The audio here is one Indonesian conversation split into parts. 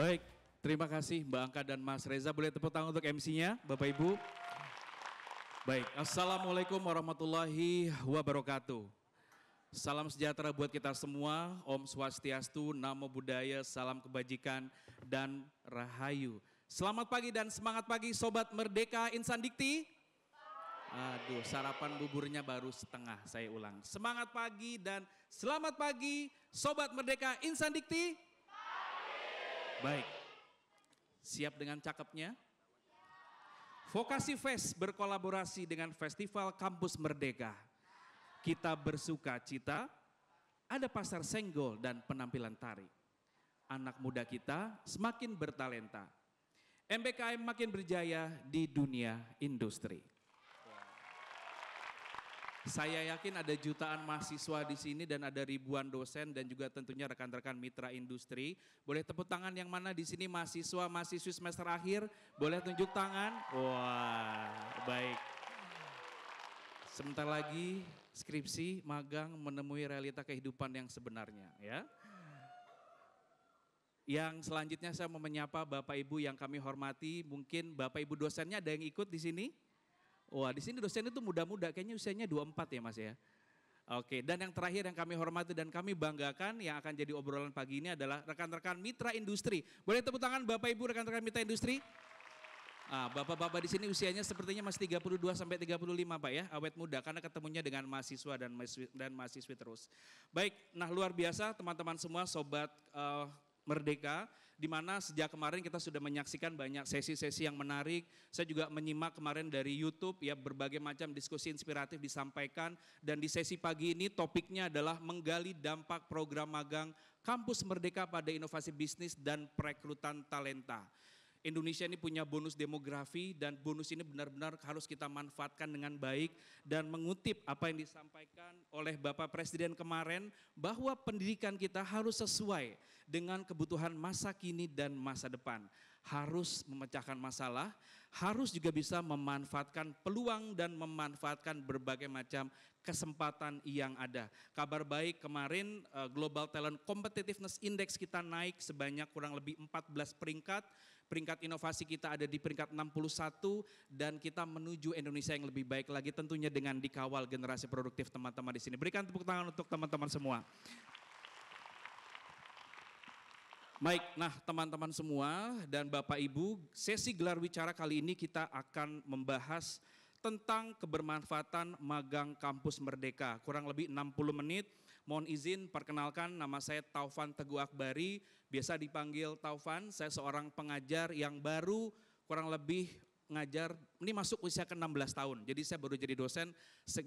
Baik, terima kasih Mbak Angka dan Mas Reza. Boleh tepuk tangan untuk MC-nya, Bapak Ibu. Baik, Assalamualaikum warahmatullahi wabarakatuh. Salam sejahtera buat kita semua, Om Swastiastu, Namo Buddhaya, salam kebajikan dan rahayu. Selamat pagi dan semangat pagi Sobat Merdeka Insan Dikti. Aduh, sarapan buburnya baru setengah, saya ulang. Semangat pagi dan selamat pagi Sobat Merdeka Insan Dikti. Baik, siap dengan cakepnya? Vokasi Fest berkolaborasi dengan Festival Kampus Merdeka. Kita bersuka cita, ada pasar senggol dan penampilan tari. Anak muda kita semakin bertalenta. MBKM makin berjaya di dunia industri. Saya yakin ada jutaan mahasiswa di sini dan ada ribuan dosen dan juga tentunya rekan-rekan mitra industri. Boleh tepuk tangan yang mana di sini mahasiswa-mahasiswi semester akhir? Boleh tunjuk tangan? Wah, baik. Sebentar lagi skripsi, magang menemui realita kehidupan yang sebenarnya ya. Yang selanjutnya saya mau menyapa Bapak Ibu yang kami hormati, mungkin Bapak Ibu dosennya ada yang ikut di sini? Wah, di sini dosen itu muda-muda, kayaknya usianya 24 ya Mas ya. Oke, dan yang terakhir yang kami hormati dan kami banggakan yang akan jadi obrolan pagi ini adalah rekan-rekan mitra industri. Boleh tepuk tangan Bapak Ibu rekan-rekan mitra industri? Bapak-bapak di sini usianya sepertinya masih 32 sampai 35 Pak ya, awet muda karena ketemunya dengan mahasiswa dan mahasiswi terus. Baik, nah luar biasa teman-teman semua Sobat Merdeka, di mana sejak kemarin kita sudah menyaksikan banyak sesi-sesi yang menarik. Saya juga menyimak kemarin dari YouTube ya berbagai macam diskusi inspiratif disampaikan dan di sesi pagi ini topiknya adalah menggali dampak program magang Kampus Merdeka pada inovasi bisnis dan perekrutan talenta. Indonesia ini punya bonus demografi dan bonus ini benar-benar harus kita manfaatkan dengan baik dan mengutip apa yang disampaikan oleh Bapak Presiden kemarin bahwa pendidikan kita harus sesuai dengan kebutuhan masa kini dan masa depan. Harus memecahkan masalah, harus juga bisa memanfaatkan peluang dan memanfaatkan berbagai macam kesempatan yang ada. Kabar baik kemarin Global Talent Competitiveness Index kita naik sebanyak kurang lebih 14 peringkat. Peringkat inovasi kita ada di peringkat 61 dan kita menuju Indonesia yang lebih baik lagi tentunya dengan dikawal generasi produktif teman-teman di sini. Berikan tepuk tangan untuk teman-teman semua. Baik, nah teman-teman semua dan Bapak Ibu, sesi gelar wicara kali ini kita akan membahas tentang kebermanfaatan magang Kampus Merdeka. Kurang lebih 60 menit. Mohon izin perkenalkan nama saya Taufan Teguh Akbari, biasa dipanggil Taufan. Saya seorang pengajar yang baru kurang lebih ngajar, ini masuk usia ke 16 tahun. Jadi saya baru jadi dosen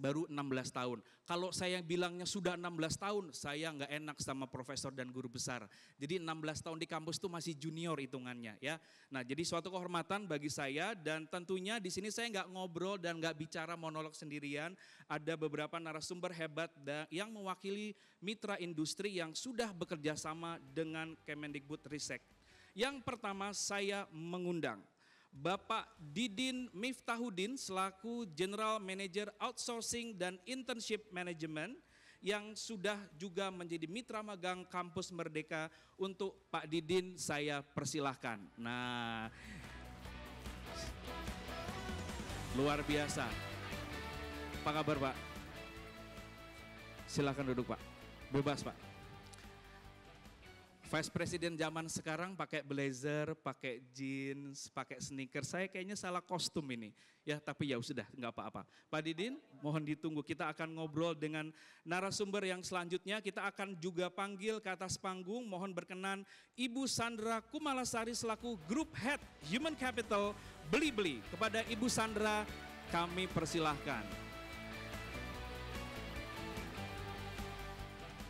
baru 16 tahun. Kalau saya bilangnya sudah 16 tahun, saya nggak enak sama profesor dan guru besar. Jadi 16 tahun di kampus itu masih junior hitungannya ya. Nah jadi suatu kehormatan bagi saya dan tentunya di sini saya nggak ngobrol dan nggak bicara monolog sendirian. Ada beberapa narasumber hebat yang mewakili mitra industri yang sudah bekerja sama dengan Kemendikbud Ristek. Yang pertama saya mengundang Bapak Didin Miftahudin selaku General Manager Outsourcing dan Internship Management yang sudah juga menjadi mitra magang Kampus Merdeka. Untuk Pak Didin saya persilahkan. Nah, luar biasa. Apa kabar Pak? Silakan duduk Pak, bebas Pak. Vice President zaman sekarang pakai blazer, pakai jeans, pakai sneakers. Saya kayaknya salah kostum ini. Ya, tapi ya sudah, nggak apa-apa. Pak Didin, mohon ditunggu. Kita akan ngobrol dengan narasumber yang selanjutnya. Kita akan juga panggil ke atas panggung. Mohon berkenan Ibu Sandra Kumalasari selaku Group Head Human Capital Blibli. Kepada Ibu Sandra kami persilahkan.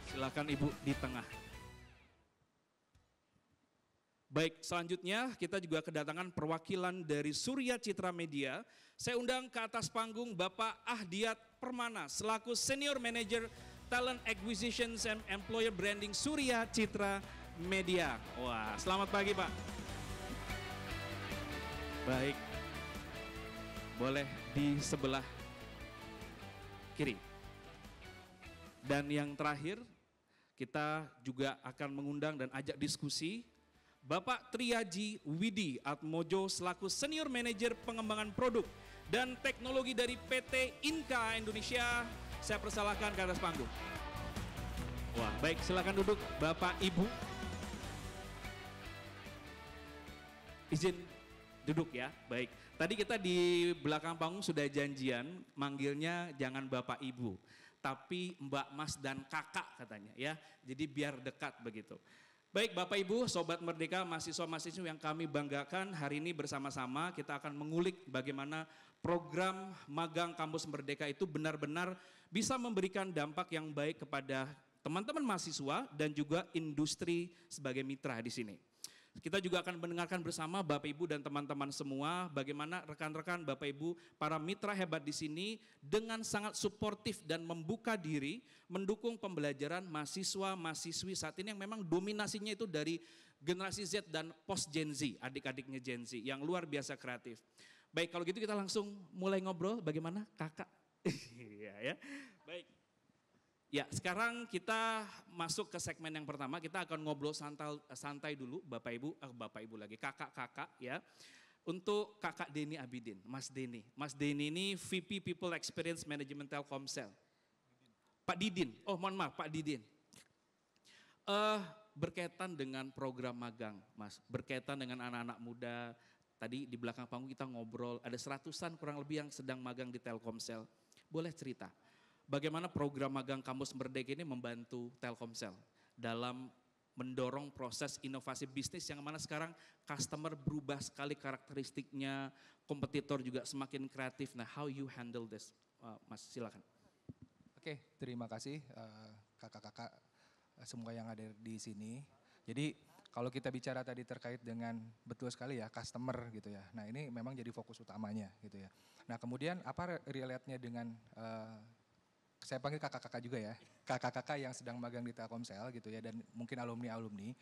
Silakan Ibu di tengah. Baik, selanjutnya kita juga kedatangan perwakilan dari Surya Citra Media. Saya undang ke atas panggung Bapak Ahdiat Permana selaku Senior Manager Talent Acquisitions and Employer Branding Surya Citra Media. Wah, selamat pagi Pak. Baik, boleh di sebelah kiri. Dan yang terakhir, kita juga akan mengundang dan ajak diskusi Bapak Triaji Widi Atmojo selaku Senior Manager Pengembangan Produk dan Teknologi dari PT Inka Indonesia. Saya persilahkan ke atas panggung. Wah, baik, silakan duduk Bapak Ibu. Izin duduk ya, baik. Tadi kita di belakang panggung sudah janjian manggilnya jangan Bapak Ibu, tapi Mbak, Mas, dan Kakak katanya ya. Jadi biar dekat begitu. Baik Bapak Ibu, Sobat Merdeka, mahasiswa-mahasiswa yang kami banggakan, hari ini bersama-sama kita akan mengulik bagaimana program magang Kampus Merdeka itu benar-benar bisa memberikan dampak yang baik kepada teman-teman mahasiswa dan juga industri sebagai mitra di sini. Kita juga akan mendengarkan bersama Bapak Ibu dan teman-teman semua bagaimana rekan-rekan Bapak Ibu para mitra hebat di sini dengan sangat suportif dan membuka diri mendukung pembelajaran mahasiswa-mahasiswi saat ini yang memang dominasinya itu dari generasi Z dan post Gen Z, adik-adiknya Gen Z yang luar biasa kreatif. Baik, kalau gitu kita langsung mulai ngobrol bagaimana Kakak? Iya ya. Baik. Ya, sekarang kita masuk ke segmen yang pertama. Kita akan ngobrol santai dulu, Bapak Ibu lagi, kakak-kakak ya. Untuk Kakak Denny Abidin, Mas Denny. Mas Denny ini VP People Experience Management Telkomsel. Pak Didin, oh mohon maaf Pak Didin. Berkaitan dengan program magang, Mas. Berkaitan dengan anak-anak muda. Tadi di belakang panggung kita ngobrol, ada 100-an kurang lebih yang sedang magang di Telkomsel. Boleh cerita? Bagaimana program magang Kampus Merdeka ini membantu Telkomsel dalam mendorong proses inovasi bisnis yang mana sekarang customer berubah sekali karakteristiknya, kompetitor juga semakin kreatif. Nah, how you handle this? Mas, silakan. Oke, terima kasih kakak-kakak semua yang ada di sini. Jadi kalau kita bicara tadi terkait dengan betul sekali ya customer gitu ya. Nah ini memang jadi fokus utamanya gitu ya. Nah kemudian apa relate-nya dengan saya panggil kakak-kakak juga ya, kakak-kakak yang sedang magang di Telkomsel gitu ya, dan mungkin alumni-alumni,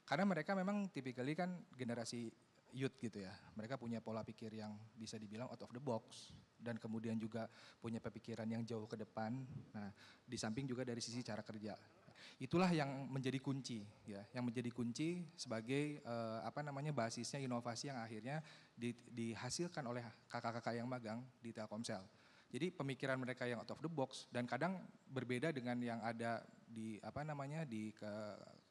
karena mereka memang typically kan generasi youth gitu ya, mereka punya pola pikir yang bisa dibilang out of the box, dan kemudian juga punya pemikiran yang jauh ke depan, nah di samping juga dari sisi cara kerja. Itulah yang menjadi kunci ya, yang menjadi kunci sebagai basisnya inovasi yang akhirnya dihasilkan oleh kakak-kakak yang magang di Telkomsel. Jadi pemikiran mereka yang out of the box dan kadang berbeda dengan yang ada di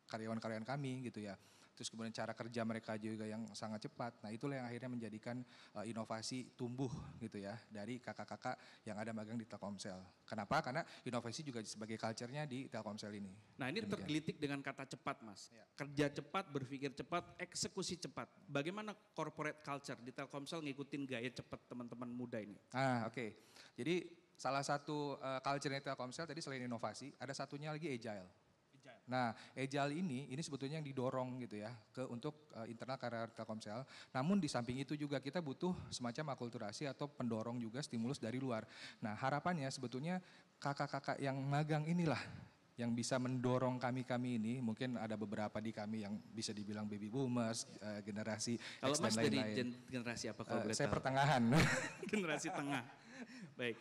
karyawan-karyawan kami gitu ya. Terus kemudian cara kerja mereka juga yang sangat cepat. Nah itulah yang akhirnya menjadikan inovasi tumbuh gitu ya dari kakak-kakak yang ada magang di Telkomsel. Kenapa? Karena inovasi juga sebagai culture-nya di Telkomsel ini. Nah ini tergelitik dengan kata cepat Mas. Ya. Kerja cepat, berpikir cepat, eksekusi cepat. Bagaimana corporate culture di Telkomsel ngikutin gaya cepat teman-teman muda ini? Oke. Jadi salah satu culture-nya Telkomsel tadi selain inovasi, ada satunya lagi agile. Nah, agile ini sebetulnya yang didorong gitu ya untuk internal karyawan Telkomsel. Namun di samping itu juga kita butuh semacam akulturasi atau pendorong juga stimulus dari luar. Nah, harapannya sebetulnya kakak-kakak yang magang inilah yang bisa mendorong kami ini, mungkin ada beberapa di kami yang bisa dibilang baby boomers, generasi kalau X Mas dan dari lain-lain. Generasi apa kalau boleh Saya tahu? pertengahan. Generasi tengah. Baik.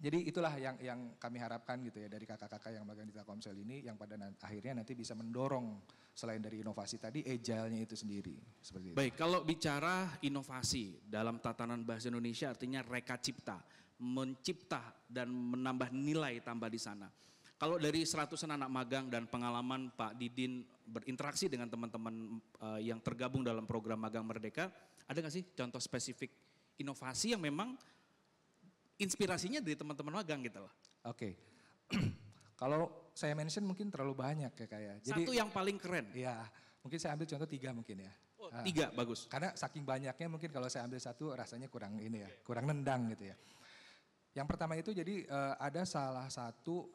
Jadi itulah yang kami harapkan gitu ya dari kakak-kakak yang magang di Telkomsel ini yang pada akhirnya nanti bisa mendorong selain dari inovasi tadi agile-nya itu sendiri. Seperti itu. Baik, kalau bicara inovasi dalam tatanan bahasa Indonesia artinya reka cipta, mencipta dan menambah nilai tambah di sana. Kalau dari 100-an anak magang dan pengalaman Pak Didin berinteraksi dengan teman-teman yang tergabung dalam program Magang Merdeka, ada nggak sih contoh spesifik inovasi yang memang inspirasinya dari teman-teman magang gitu loh? Oke. Kalau saya mention mungkin terlalu banyak ya kayak. Jadi satu yang paling keren. Iya, mungkin saya ambil contoh 3 mungkin ya. Oh, 3 bagus. Karena saking banyaknya mungkin kalau saya ambil satu rasanya kurang ini ya, kurang nendang gitu ya. Yang pertama itu jadi ada salah satu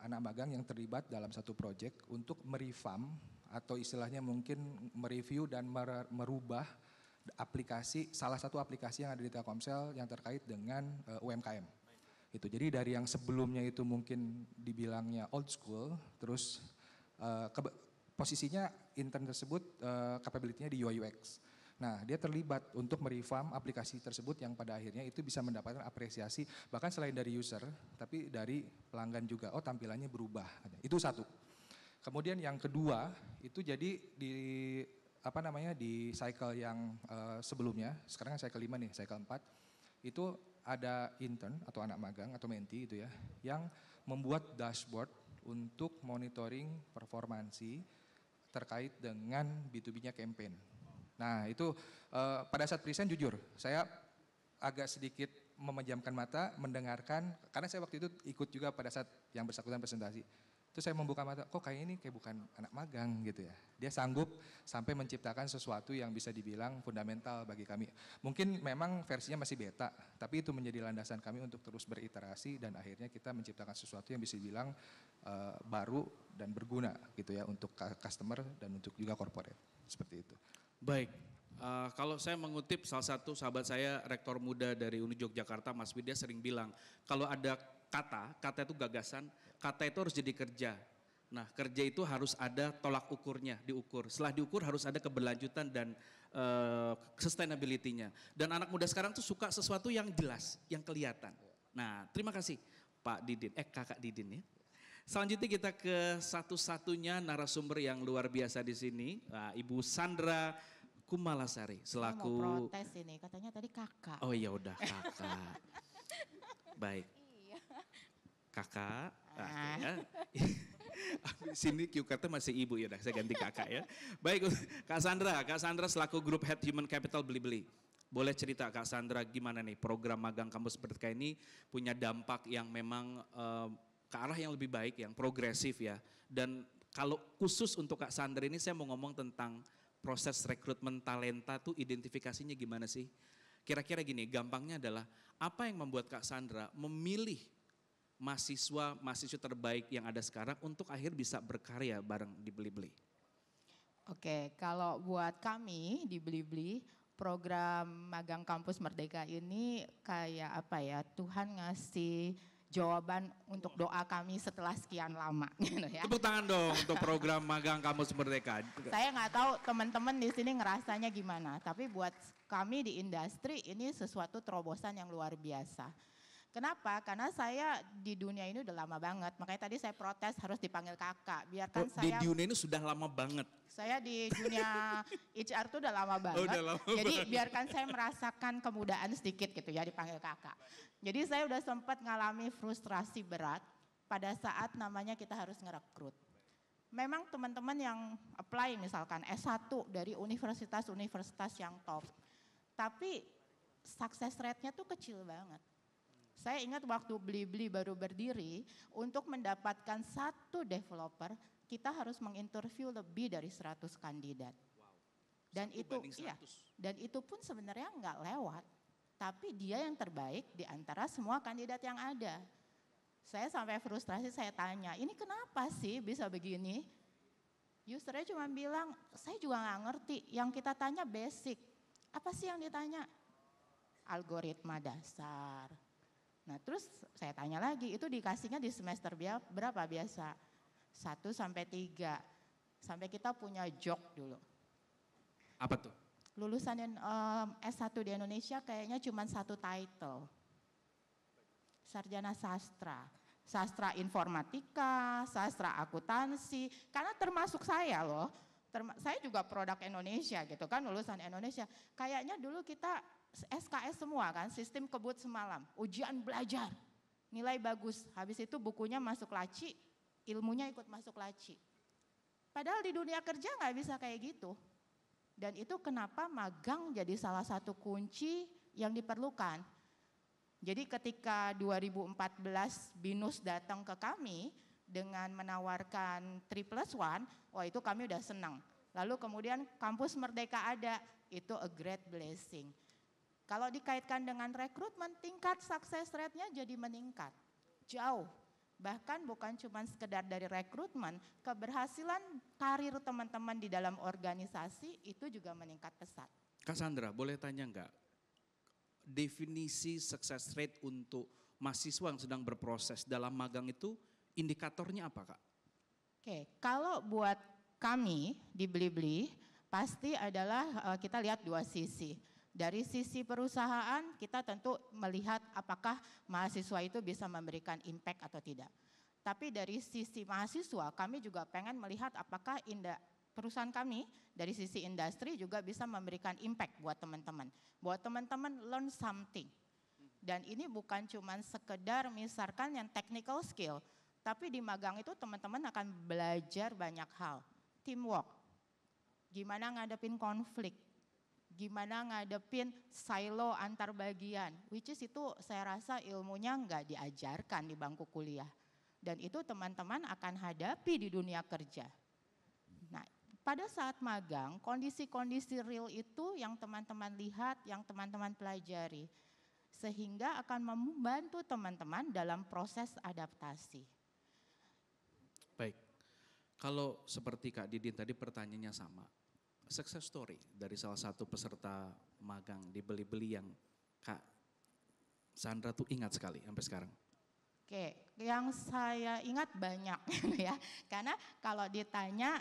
anak magang yang terlibat dalam satu proyek untuk merevamp atau istilahnya mungkin mereview dan merubah aplikasi, salah satu aplikasi yang ada di Telkomsel yang terkait dengan UMKM. Itu jadi dari yang sebelumnya itu mungkin dibilangnya old school, terus posisinya intern tersebut capability-nya di UI UX. Nah dia terlibat untuk merevamp aplikasi tersebut yang pada akhirnya itu bisa mendapatkan apresiasi bahkan selain dari user tapi dari pelanggan juga, oh tampilannya berubah. Itu satu. Kemudian yang kedua itu jadi di di cycle yang sebelumnya, sekarang cycle 5 nih, cycle 4, itu ada intern atau anak magang atau menti itu ya, yang membuat dashboard untuk monitoring performansi terkait dengan B2B-nya campaign. Nah itu pada saat present jujur, saya agak sedikit memejamkan mata, mendengarkan, karena saya waktu itu ikut juga pada saat yang bersangkutan presentasi. Terus saya membuka mata, kok kayak ini kayak bukan anak magang gitu ya. Dia sanggup sampai menciptakan sesuatu yang bisa dibilang fundamental bagi kami. Mungkin memang versinya masih beta, tapi itu menjadi landasan kami untuk terus beriterasi dan akhirnya kita menciptakan sesuatu yang bisa dibilang baru dan berguna gitu ya untuk customer dan untuk juga corporate. Seperti itu. Baik, kalau saya mengutip salah satu sahabat saya, rektor muda dari Uni Yogyakarta, Mas Widya sering bilang, kalau ada kata itu gagasan, kata itu harus jadi kerja. Nah kerja itu harus ada tolak ukurnya, diukur. Setelah diukur harus ada keberlanjutan dan sustainability-nya. Dan anak muda sekarang tuh suka sesuatu yang jelas, yang kelihatan. Nah terima kasih Pak Didin, Kakak Didin ya. Selanjutnya kita ke satu-satunya narasumber yang luar biasa di sini, Ibu Sandra Kumalasari selaku. Saya mau protes ini, katanya tadi kakak. Oh iya udah kakak. Baik. Iya. Kakak. Ya. Sini cue card masih ibu ya, saya ganti kakak ya. Baik, Kak Sandra selaku Group Head Human Capital Blibli. Boleh cerita Kak Sandra gimana nih program magang kampus Merdeka ini punya dampak yang memang ke arah yang lebih baik, yang progresif ya. Dan kalau khusus untuk Kak Sandra ini saya mau ngomong tentang proses rekrutmen talenta tuh identifikasinya gimana sih? Kira-kira gini, gampangnya adalah apa yang membuat Kak Sandra memilih mahasiswa terbaik yang ada sekarang untuk akhir bisa berkarya bareng di Blibli? Oke, kalau buat kami di Blibli, program magang kampus Merdeka ini kayak apa ya, Tuhan ngasih jawaban untuk doa kami setelah sekian lama gitu ya. Tepuk tangan dong untuk program magang kampus Merdeka. Saya nggak tahu teman-teman di sini ngerasanya gimana, tapi buat kami di industri ini sesuatu terobosan yang luar biasa. Kenapa? Karena saya di dunia ini udah lama banget, makanya tadi saya protes harus dipanggil kakak. Biarkan di dunia ini sudah lama banget. Saya di dunia HR tuh udah lama banget. Udah lama Jadi banget. biarkan saya merasakan kemudaan sedikit gitu ya dipanggil kakak. Jadi saya udah sempat ngalami frustrasi berat pada saat namanya kita harus ngerekrut. Memang teman-teman yang apply misalkan S1 dari universitas-universitas yang top. Tapi success rate-nya tuh kecil banget. Saya ingat waktu Blibli baru berdiri, untuk mendapatkan satu developer, kita harus menginterview lebih dari 100 kandidat. Dan itu pun sebenarnya nggak lewat, tapi dia yang terbaik di antara semua kandidat yang ada. Saya sampai frustrasi, saya tanya, ini kenapa sih bisa begini? Usernya cuma bilang, saya juga nggak ngerti, yang kita tanya basic. Apa sih yang ditanya? Algoritma dasar. Nah terus saya tanya lagi, itu dikasihnya di semester berapa biasa? 1 sampai 3. Sampai kita punya joke dulu. Apa tuh? Lulusan S1 di Indonesia kayaknya cuma 1 title. Sarjana sastra. Sastra informatika, sastra akuntansi. Karena termasuk saya loh. Saya juga produk Indonesia gitu kan, lulusan Indonesia. Kayaknya dulu kita SKS semua kan, sistem kebut semalam, ujian belajar, nilai bagus, habis itu bukunya masuk laci, ilmunya ikut masuk laci. Padahal di dunia kerja nggak bisa kayak gitu. Dan itu kenapa magang jadi salah satu kunci yang diperlukan. Jadi ketika 2014 BINUS datang ke kami dengan menawarkan 3+1, wah itu kami udah senang. Lalu kemudian kampus Merdeka ada, itu a great blessing. Kalau dikaitkan dengan rekrutmen, tingkat sukses rate-nya jadi meningkat, jauh. Bahkan bukan cuma sekedar dari rekrutmen, keberhasilan karir teman-teman di dalam organisasi itu juga meningkat pesat. Kak Sandra, boleh tanya enggak, definisi success rate untuk mahasiswa yang sedang berproses dalam magang itu indikatornya apa Kak? Oke, kalau buat kami di Blibli, pasti adalah kita lihat 2 sisi. Dari sisi perusahaan kita tentu melihat apakah mahasiswa itu bisa memberikan impact atau tidak. Tapi dari sisi mahasiswa, kami juga pengen melihat apakah perusahaan kami dari sisi industri juga bisa memberikan impact buat teman-teman. Buat teman-teman learn something. Dan ini bukan cuma sekedar misalkan yang technical skill, tapi di magang itu teman-teman akan belajar banyak hal. Teamwork, gimana ngadepin konflik, gimana ngadepin silo antar bagian, which is itu saya rasa ilmunya nggak diajarkan di bangku kuliah. Dan itu teman-teman akan hadapi di dunia kerja. Nah, pada saat magang, kondisi-kondisi real itu yang teman-teman lihat, yang teman-teman pelajari. Sehingga akan membantu teman-teman dalam proses adaptasi. Baik, kalau seperti Kak Didin tadi pertanyaannya sama. Success story dari salah satu peserta magang di Beli-Beli yang Kak Sandra tuh ingat sekali sampai sekarang. Oke, yang saya ingat banyak ya. Karena kalau ditanya,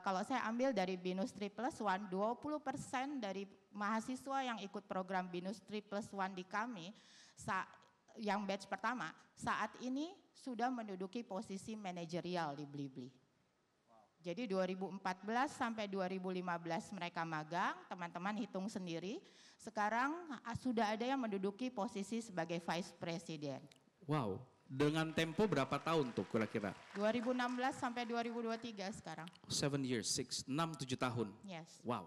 kalau saya ambil dari Binus 3+1, 20% dari mahasiswa yang ikut program Binus 3+1 di kami, yang batch pertama, saat ini sudah menduduki posisi manajerial di Blibli. Jadi 2014 sampai 2015 mereka magang, teman-teman hitung sendiri. Sekarang sudah ada yang menduduki posisi sebagai Vice President. Wow, dengan tempo berapa tahun tuh kira-kira? 2016 sampai 2023 sekarang. 7 years, 6, 7 tahun. Yes. Wow.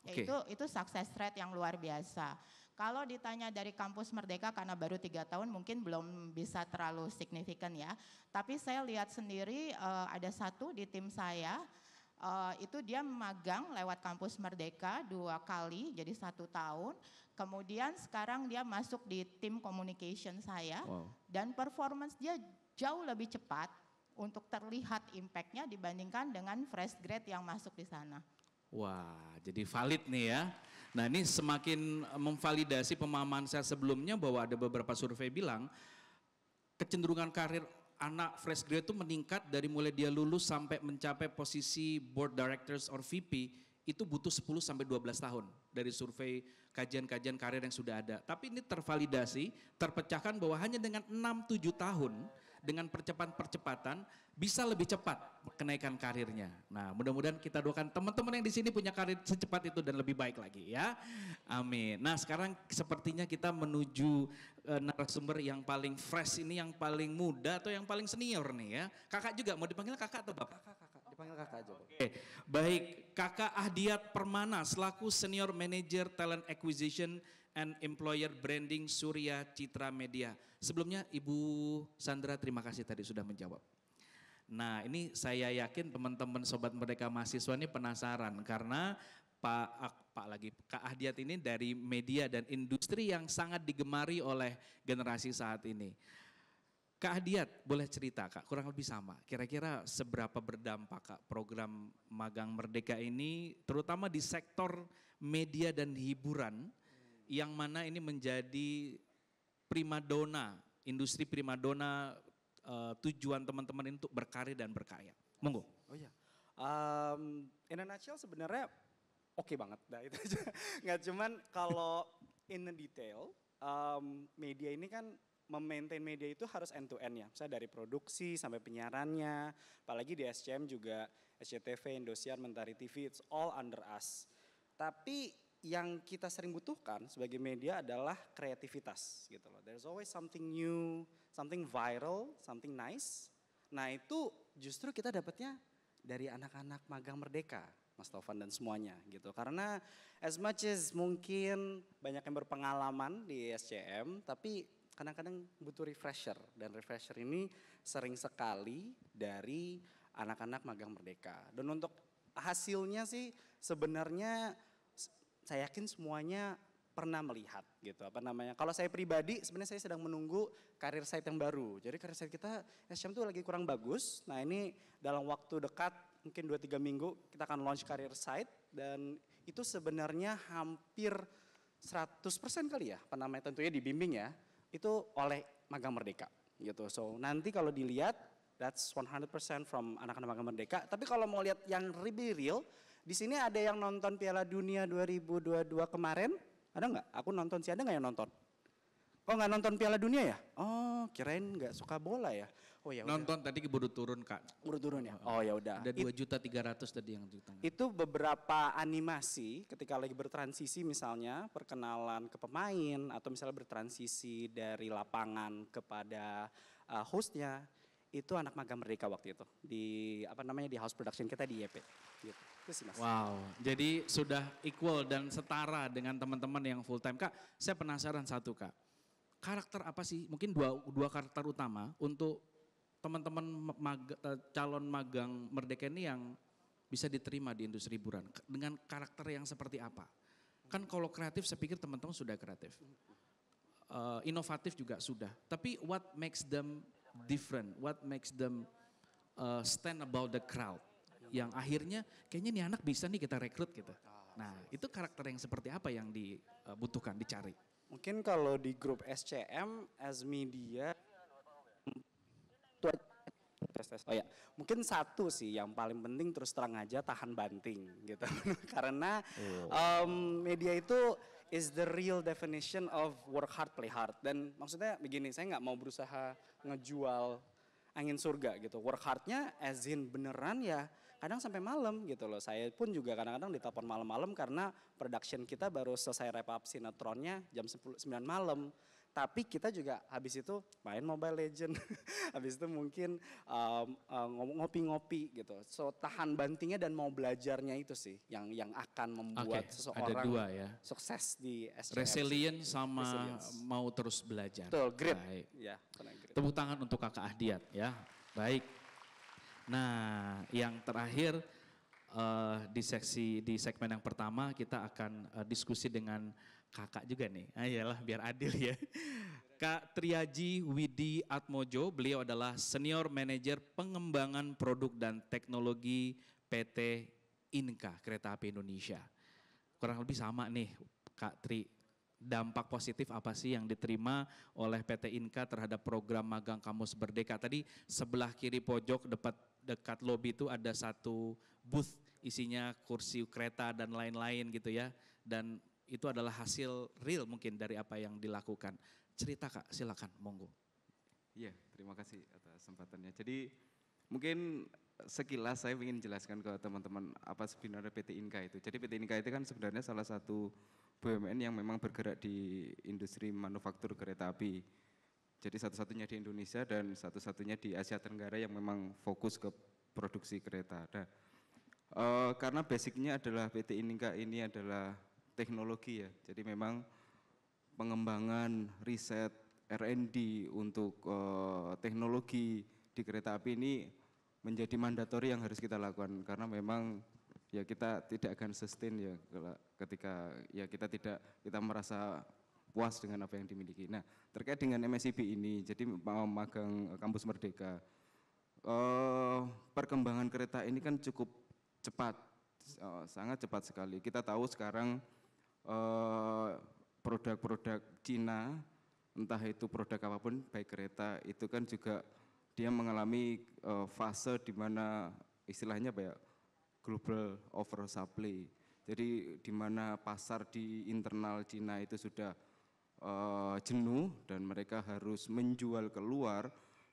Ya, Oke. itu success rate yang luar biasa. Kalau ditanya dari kampus Merdeka karena baru 3 tahun mungkin belum bisa terlalu signifikan ya. Tapi saya lihat sendiri ada satu di tim saya, itu dia magang lewat kampus Merdeka 2 kali jadi 1 tahun. Kemudian sekarang dia masuk di tim communication saya dan performance dia jauh lebih cepat untuk terlihat impact-nya dibandingkan dengan fresh grade yang masuk di sana. Wah, jadi valid nih ya. Nah ini semakin memvalidasi pemahaman saya sebelumnya bahwa ada beberapa survei bilang kecenderungan karir anak fresh grade itu meningkat dari mulai dia lulus sampai mencapai posisi board directors or VP itu butuh 10 sampai 12 tahun dari survei kajian-kajian karir yang sudah ada. Tapi ini tervalidasi, terpecahkan bahwa hanya dengan 6-7 tahun dengan percepatan-percepatan bisa lebih cepat kenaikan karirnya. Nah, mudah-mudahan kita doakan teman-teman yang di sini punya karir secepat itu dan lebih baik lagi ya. Amin. Nah, sekarang sepertinya kita menuju narasumber yang paling fresh ini, yang paling muda atau yang paling senior nih ya. Kakak juga mau dipanggil kakak atau bapak? Kakak, dipanggil kakak aja. Oke, baik. Kakak Ahdiat Permana selaku Senior Manager Talent Acquisition and Employer Branding Surya Citra Media. Sebelumnya Ibu Sandra terima kasih tadi sudah menjawab. Nah ini saya yakin teman-teman Sobat Merdeka Mahasiswa ini penasaran karena Kak Ahdiat ini dari media dan industri yang sangat digemari oleh generasi saat ini. Kak Ahdiat boleh cerita Kak, kurang lebih sama. Kira-kira seberapa berdampak Kak program Magang Merdeka ini terutama di sektor media dan hiburan yang mana ini menjadi primadona, industri primadona tujuan teman-teman ini untuk berkarir dan berkaya. Monggo. Oh iya, in a nutshell sebenarnya oke banget. Nah itu aja, nggak cuman kalau in a detail, media ini kan memaintain media itu harus end to end ya. Misalnya dari produksi sampai penyiarannya, apalagi di SCM juga, SCTV, Indosiar, Mentari TV, it's all under us. Tapi yang kita sering butuhkan sebagai media adalah kreativitas gitu loh. There's always something new, something viral, something nice. Nah itu justru kita dapatnya dari anak-anak magang Merdeka, Mas Taufan dan semuanya gitu. Karena as much as mungkin banyak yang berpengalaman di SCM, tapi kadang-kadang butuh refresher. Dan refresher ini sering sekali dari anak-anak magang Merdeka. Dan untuk hasilnya sih sebenarnya saya yakin semuanya pernah melihat gitu Kalau saya pribadi sebenarnya saya sedang menunggu karir site yang baru. Jadi karir site kita SCM tuh lagi kurang bagus. Nah ini dalam waktu dekat mungkin 2-3 minggu kita akan launch karir site dan itu sebenarnya hampir 100% kali ya, tentunya dibimbing ya, itu oleh Magang Merdeka gitu. So nanti kalau dilihat that's 100% from anak-anak Magang Merdeka. Tapi kalau mau lihat yang really real, di sini ada yang nonton Piala Dunia 2022 kemarin? Ada nggak? Aku nonton sih, ada nggak yang nonton? Oh nggak nonton Piala Dunia ya? Oh kirain nggak suka bola ya? Oh ya udah. Nonton tadi keburu turun Kak. Buru turun ya? Oh ya udah. Ada 2.300.000 tadi yang di tangan. Itu beberapa animasi ketika lagi bertransisi misalnya perkenalan ke pemain atau misalnya bertransisi dari lapangan kepada hostnya, itu anak magang Merdeka waktu itu di di house production kita di YP. Gitu. Itu sih Mas. Wow, jadi sudah equal dan setara dengan teman-teman yang full time. Kak, saya penasaran satu Kak. Karakter apa sih? Mungkin dua karakter utama untuk teman-teman calon magang Merdeka ini yang bisa diterima di industri hiburan. Dengan karakter yang seperti apa? Kan kalau kreatif saya pikir teman-teman sudah kreatif. Inovatif juga sudah. Tapi what makes them different? What makes them stand above the crowd? Yang akhirnya kayaknya nih anak bisa nih kita rekrut gitu. Nah itu karakter yang seperti apa yang dibutuhkan, dicari? Mungkin kalau di grup SCM as media oh ya, mungkin satu sih yang paling penting terus terang aja tahan banting gitu. Karena media itu is the real definition of work hard play hard. Dan maksudnya begini, saya nggak mau berusaha ngejual angin surga gitu. Work hardnya as in beneran ya kadang sampai malam gitu loh. Saya pun juga kadang-kadang ditelepon malam-malam karena production kita baru selesai wrap up sinetronnya jam 9 malam. Tapi kita juga habis itu main Mobile Legend, habis itu mungkin ngopi-ngopi gitu. So tahan bantingnya dan mau belajarnya itu sih yang akan membuat seseorang ada dua ya. sukses di SCM. Resilient sama mau terus belajar. Betul, grit. Baik. Ya, grit. Tepuk tangan untuk Kakak Ahdiat ya. Baik. Nah, yang terakhir di segmen yang pertama kita akan diskusi dengan kakak juga nih. Iyalah biar adil ya. Kak Triaji Widi Atmojo, beliau adalah Senior Manager Pengembangan Produk dan Teknologi PT Inka Kereta Api Indonesia. Kurang lebih sama nih Kak Tri. Dampak positif apa sih yang diterima oleh PT Inka terhadap program magang Kampus Merdeka? Tadi sebelah kiri pojok dekat lobi itu ada satu booth isinya kursi kereta dan lain-lain gitu ya. Dan itu adalah hasil real mungkin dari apa yang dilakukan. Cerita Kak, silakan, monggo. Iya, terima kasih atas kesempatannya. Jadi mungkin sekilas saya ingin jelaskan ke teman-teman apa sebenarnya PT Inka itu. Jadi PT Inka itu kan sebenarnya salah satu BUMN yang memang bergerak di industri manufaktur kereta api. Jadi satu-satunya di Indonesia dan satu-satunya di Asia Tenggara yang memang fokus ke produksi kereta. Nah, karena basicnya adalah PT Inka ini adalah teknologi ya. Jadi memang pengembangan riset R&D untuk teknologi di kereta api ini menjadi mandatori yang harus kita lakukan karena memang ya kita tidak akan sustain ya ketika ya kita merasa puas dengan apa yang dimiliki. Nah, terkait dengan MSIB ini, jadi magang Kampus Merdeka, perkembangan kereta ini kan cukup cepat, sangat cepat sekali. Kita tahu sekarang produk-produk Cina, entah itu produk apapun, baik kereta, itu kan juga dia mengalami fase di mana istilahnya apa ya, global oversupply. Jadi di mana pasar di internal Cina itu sudah jenuh dan mereka harus menjual keluar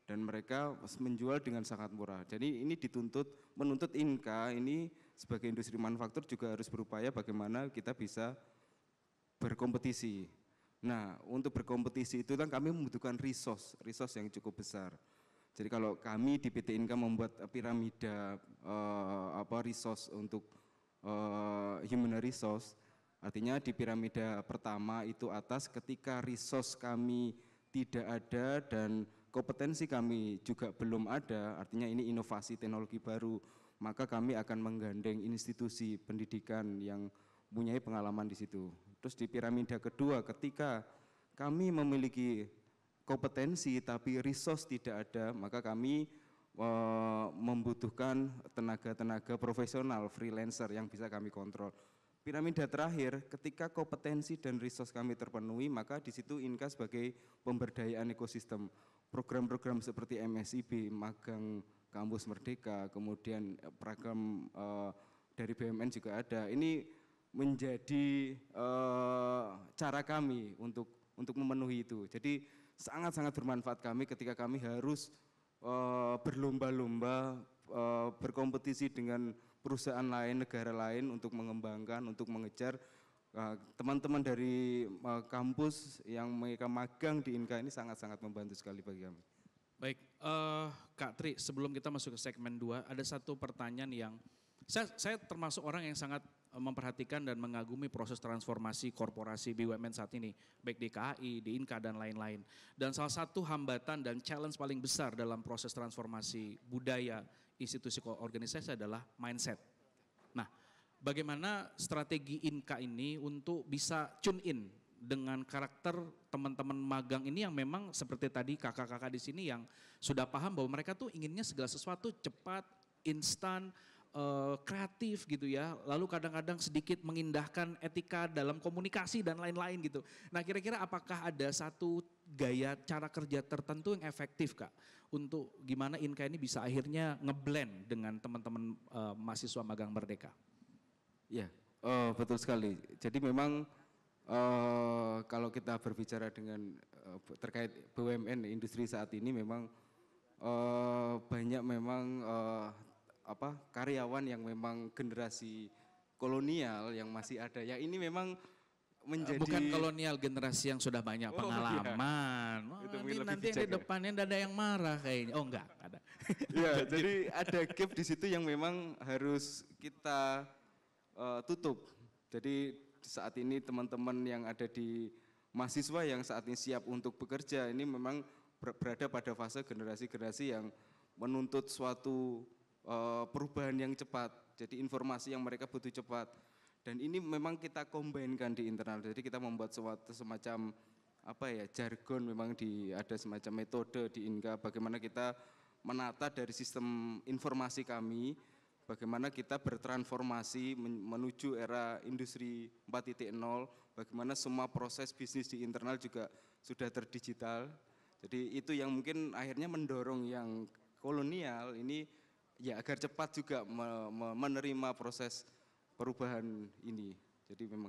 dan mereka menjual dengan sangat murah. Jadi ini menuntut Inka ini sebagai industri manufaktur juga harus berupaya bagaimana kita bisa berkompetisi. Nah, untuk berkompetisi itu kan kami membutuhkan resource yang cukup besar. Jadi kalau kami di PT Inka membuat piramida resource untuk human resource, artinya di piramida pertama itu atas ketika resource kami tidak ada dan kompetensi kami juga belum ada, artinya ini inovasi teknologi baru, maka kami akan menggandeng institusi pendidikan yang mempunyai pengalaman di situ. Terus di piramida kedua ketika kami memiliki kompetensi tapi resource tidak ada, maka kami membutuhkan tenaga-tenaga profesional, freelancer yang bisa kami kontrol. Piramida terakhir, ketika kompetensi dan resource kami terpenuhi, maka di situ Inka sebagai pemberdayaan ekosistem. Program-program seperti MSIB, magang Kampus Merdeka, kemudian program dari BUMN juga ada. Ini menjadi cara kami untuk untuk memenuhi itu. Jadi sangat-sangat bermanfaat kami ketika kami harus berlomba-lomba berkompetisi dengan perusahaan lain, negara lain untuk mengembangkan, untuk mengejar teman-teman dari kampus yang mereka magang di INKA ini sangat-sangat membantu sekali bagi kami. Baik, Kak Tri, sebelum kita masuk ke segmen 2, ada satu pertanyaan yang saya termasuk orang yang sangat memperhatikan dan mengagumi proses transformasi korporasi BUMN saat ini, baik di KAI, di INKA dan lain-lain. Dan salah satu hambatan dan challenge paling besar dalam proses transformasi budaya institusi organisasi adalah mindset. Nah, bagaimana strategi INKA ini untuk bisa tune in dengan karakter teman-teman magang ini yang memang seperti tadi kakak-kakak di sini yang sudah paham bahwa mereka tuh inginnya segala sesuatu cepat, instan, kreatif gitu ya, lalu kadang-kadang sedikit mengindahkan etika dalam komunikasi dan lain-lain gitu. Nah kira-kira apakah ada satu gaya cara kerja tertentu yang efektif Kak untuk gimana INKA ini bisa akhirnya ngeblend dengan teman-teman mahasiswa magang Merdeka? Ya, betul sekali. Jadi memang kalau kita berbicara dengan terkait BUMN industri saat ini memang banyak memang karyawan yang memang generasi kolonial yang masih ada. Yang ini memang menjadi bukan kolonial, generasi yang sudah banyak pengalaman. Itu Nanti yang di depannya ada yang marah kayaknya. Oh enggak, ada. Ya, jadi ada gap di situ yang memang harus kita tutup. Jadi saat ini teman-teman yang ada di mahasiswa yang saat ini siap untuk bekerja ini memang berada pada fase generasi-generasi yang menuntut suatu perubahan yang cepat. Jadi informasi yang mereka butuh cepat. Dan ini memang kita combine-kan di internal. Jadi kita membuat suatu semacam jargon, memang ada semacam metode di INKA bagaimana kita menata dari sistem informasi kami, bagaimana kita bertransformasi menuju era industri 4.0, bagaimana semua proses bisnis di internal juga sudah terdigital. Jadi itu yang mungkin akhirnya mendorong yang kolonial ini ya agar cepat juga menerima proses perubahan ini. Jadi memang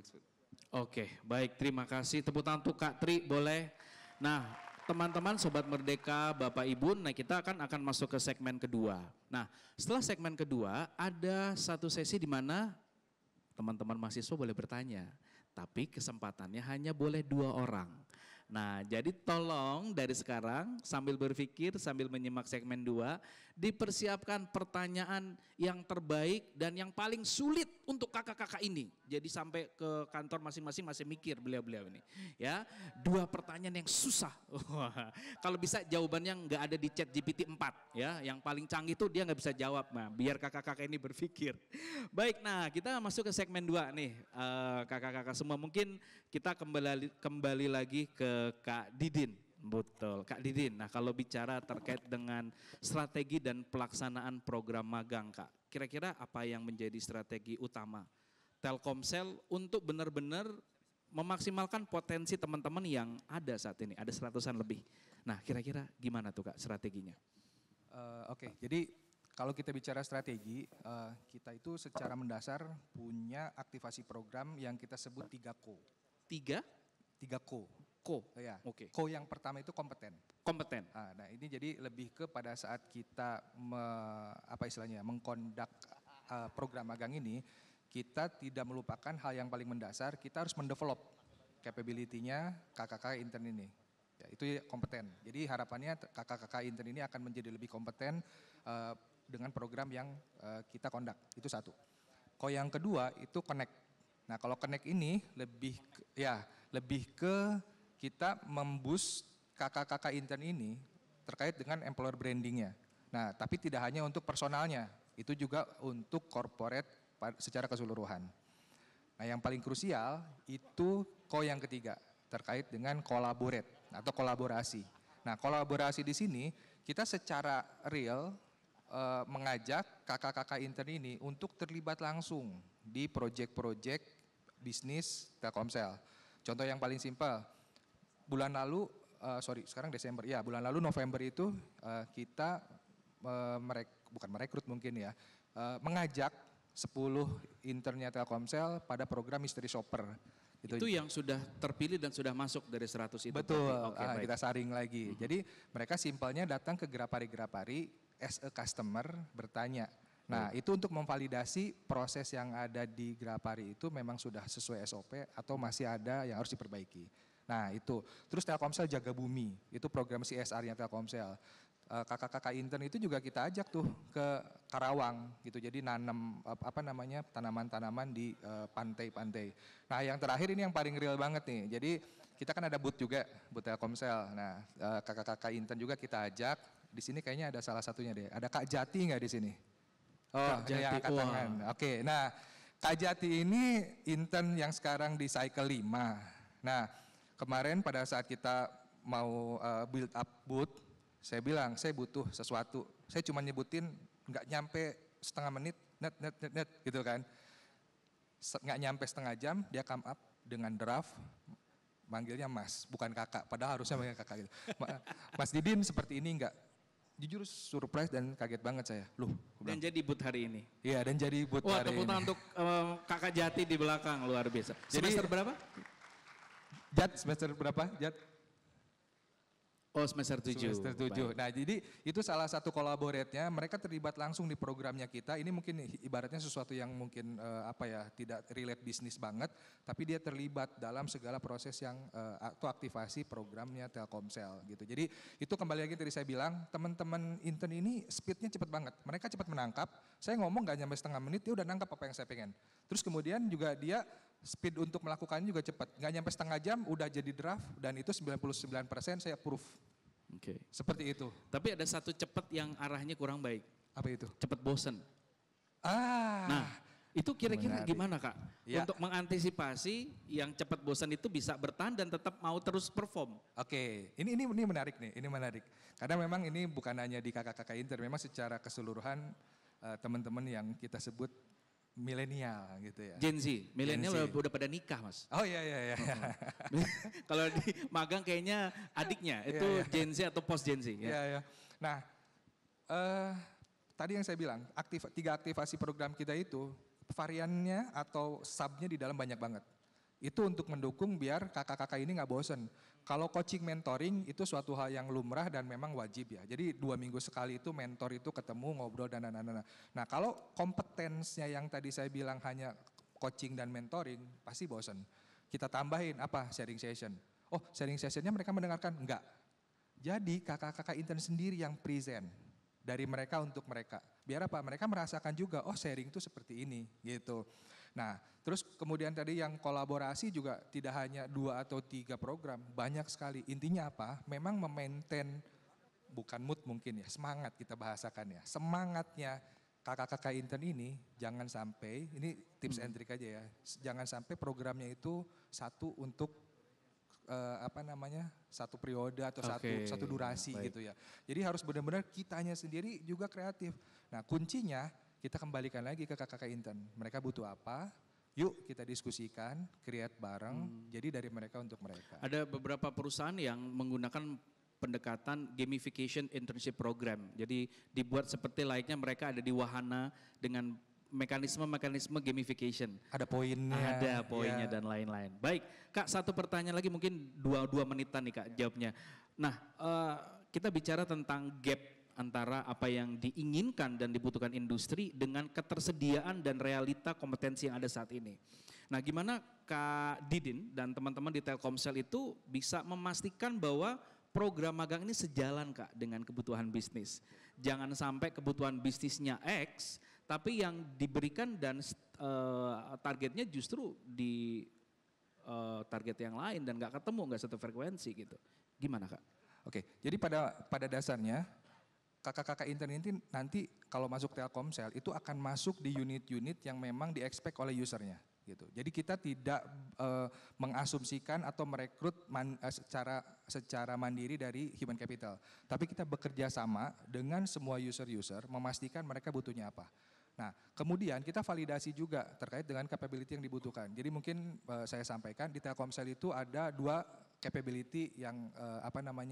Oke, baik, terima kasih. Tepuk tangan untuk Kak Tri, boleh. Nah, teman-teman Sobat Merdeka, Bapak Ibu, nah kita akan masuk ke segmen kedua. Nah, setelah segmen kedua ada satu sesi di mana teman-teman mahasiswa boleh bertanya, tapi kesempatannya hanya boleh 2 orang. Nah, jadi tolong dari sekarang sambil berpikir, sambil menyimak segmen 2, dipersiapkan pertanyaan yang terbaik dan yang paling sulit untuk kakak-kakak ini. Jadi sampai ke kantor masing-masing masih mikir beliau-beliau ini. Ya, 2 pertanyaan yang susah. Kalau bisa jawabannya nggak ada di chat GPT 4 ya. Yang paling canggih itu dia nggak bisa jawab. Nah, biar kakak-kakak ini berpikir. Baik, nah kita masuk ke segmen 2 nih. Kakak-kakak semua mungkin kita kembali lagi ke Kak Didin. Betul, Kak Didin. Nah kalau bicara terkait dengan strategi dan pelaksanaan program magang Kak, kira-kira apa yang menjadi strategi utama Telkomsel untuk benar-benar memaksimalkan potensi teman-teman yang ada saat ini, ada 100-an lebih. Nah kira-kira gimana tuh Kak strateginya? Oke, jadi kalau kita bicara strategi, kita itu secara mendasar punya aktivasi program yang kita sebut 3CO. 3 CO. Ya. Oke. Co yang pertama itu kompeten. Kompeten. Nah ini jadi lebih ke pada saat kita mengkondak program magang ini, kita tidak melupakan hal yang paling mendasar, kita harus mendevelop capability-nya kakak-kakak intern ini. Ya, itu kompeten. Jadi harapannya kakak-kakak intern ini akan menjadi lebih kompeten dengan program yang kita kondak. Itu satu. Yang kedua itu connect. Nah kalau connect ini lebih ke kita memboost kakak-kakak intern ini terkait dengan employer brandingnya. Nah tapi tidak hanya untuk personalnya, itu juga untuk corporate secara keseluruhan. Nah yang paling krusial itu yang ketiga terkait dengan collaborate atau kolaborasi. Nah kolaborasi di sini kita secara real mengajak kakak-kakak intern ini untuk terlibat langsung di proyek-proyek bisnis Telkomsel. Contoh yang paling simpel, bulan lalu, sekarang Desember, ya bulan lalu November itu kita mengajak 10 internnya Telkomsel pada program Mystery Shopper. Itu yang sudah terpilih dan sudah masuk dari 100 itu. Betul, Oke, baik. kita saring lagi. Jadi mereka simpelnya datang ke Grapari as a customer bertanya. Nah itu untuk memvalidasi proses yang ada di Grapari itu memang sudah sesuai SOP atau masih ada yang harus diperbaiki. Nah itu, terus Telkomsel Jaga Bumi, itu program CSR-nya Telkomsel. Kakak-kakak intern itu juga kita ajak tuh ke Karawang gitu, jadi nanam tanaman-tanaman di pantai-pantai. Nah yang terakhir ini yang paling real banget nih, jadi kita kan ada booth juga, booth Telkomsel. Nah kakak-kakak intern juga kita ajak, di sini kayaknya ada salah satunya deh, ada Kak Jati nggak di sini? Oh, Kak Jati, yang angkat tangan. Oke, nah Kak Jati ini intern yang sekarang di cycle 5. Nah kemarin pada saat kita mau build up booth, saya bilang, saya butuh sesuatu. Saya cuma nyebutin nggak nyampe setengah menit, net gitu kan. Nggak nyampe setengah jam, dia come up dengan draft, manggilnya Mas, bukan kakak. Padahal harusnya manggil kakak gitu. Mas Didin seperti ini nggak? Jujur surprise dan kaget banget saya. Loh, Dan jadi booth hari ini. iya dan jadi booth Wah, hari tepuk ini. tangan untuk Kakak Jati di belakang, luar biasa. Semester berapa? Jat, semester berapa? Jat? Oh, semester 7. Semester 7. Nah jadi itu salah satu kolaboratnya, mereka terlibat langsung di programnya kita. Ini mungkin ibaratnya sesuatu yang mungkin tidak relate bisnis banget, tapi dia terlibat dalam segala proses yang atau aktivasi programnya Telkomsel gitu. Jadi itu kembali lagi tadi saya bilang, teman-teman intern ini speednya cepat banget. Mereka cepat menangkap, saya ngomong gak nyampe setengah menit, dia udah nangkap apa yang saya pengen. Terus kemudian juga dia speed untuk melakukannya juga cepat. Nggak nyampe setengah jam udah jadi draft dan itu 99% saya approve. Oke. Seperti itu. Tapi ada satu cepat yang arahnya kurang baik. Apa itu? Cepat bosen. Ah. Nah, itu kira-kira menarik. gimana Kak? Ya. Untuk mengantisipasi yang cepat bosan itu bisa bertahan dan tetap mau terus perform. Oke, ini menarik nih, ini menarik. Karena memang ini bukan hanya di kakak-kakak intern, memang secara keseluruhan teman-teman yang kita sebut milenial gitu ya. Gen Z, milenial Gen Z. udah pada nikah Mas. Oh iya. Kalau di magang kayaknya adiknya, itu Iya. Gen Z atau post Gen Z. Ya. Iya. Nah, tadi yang saya bilang, 3 aktivasi program kita itu, variannya atau subnya di dalam banyak banget. Itu untuk mendukung biar kakak-kakak ini nggak bosen. Kalau coaching mentoring itu suatu hal yang lumrah dan memang wajib ya. Jadi 2 minggu sekali itu mentor itu ketemu, ngobrol dan lain-lain. Nah kalau kompetensnya yang tadi saya bilang hanya coaching dan mentoring, pasti bosen. Kita tambahin apa? Sharing session. Oh sharing sessionnya mereka mendengarkan? Enggak. Jadi kakak-kakak intern sendiri yang present dari mereka untuk mereka. Biar apa? Mereka merasakan juga, oh sharing itu seperti ini gitu. Nah terus kemudian tadi yang kolaborasi juga tidak hanya 2 atau 3 program, banyak sekali. Intinya apa? Memang memaintain, bukan mood mungkin ya, semangat kita bahasakan ya. Semangatnya kakak-kakak intern ini jangan sampai, ini tips and trick aja ya, jangan sampai programnya itu satu untuk satu periode atau satu durasi baik. gitu ya. Jadi harus benar-benar kitanya sendiri juga kreatif. Nah kuncinya kita kembalikan lagi ke kakak-kakak intern. Mereka butuh apa? Yuk kita diskusikan, create bareng. Jadi dari mereka untuk mereka. Ada beberapa perusahaan yang menggunakan pendekatan gamification internship program. Jadi dibuat seperti layaknya mereka ada di wahana dengan mekanisme gamification. Ada poinnya. Ada poinnya ya. dan lain-lain. Baik, Kak, satu pertanyaan lagi mungkin 2 menitan nih Kak jawabnya. Nah, kita bicara tentang gap antara apa yang diinginkan dan dibutuhkan industri dengan ketersediaan dan realita kompetensi yang ada saat ini. Nah, gimana Kak Didin dan teman-teman di Telkomsel itu bisa memastikan bahwa program magang ini sejalan Kak dengan kebutuhan bisnis. Jangan sampai kebutuhan bisnisnya X, tapi yang diberikan dan targetnya justru di target yang lain dan nggak ketemu, nggak satu frekuensi gitu. Gimana Kak? Oke, jadi pada dasarnya kakak-kakak intern ini nanti kalau masuk Telkomsel itu akan masuk di unit-unit yang memang di-expect oleh usernya. Gitu. Jadi kita tidak mengasumsikan atau merekrut secara mandiri dari human capital. Tapi kita bekerja sama dengan semua user-user memastikan mereka butuhnya apa. Nah kemudian kita validasi juga terkait dengan capability yang dibutuhkan. Jadi mungkin saya sampaikan di Telkomsel itu ada 2 capability yang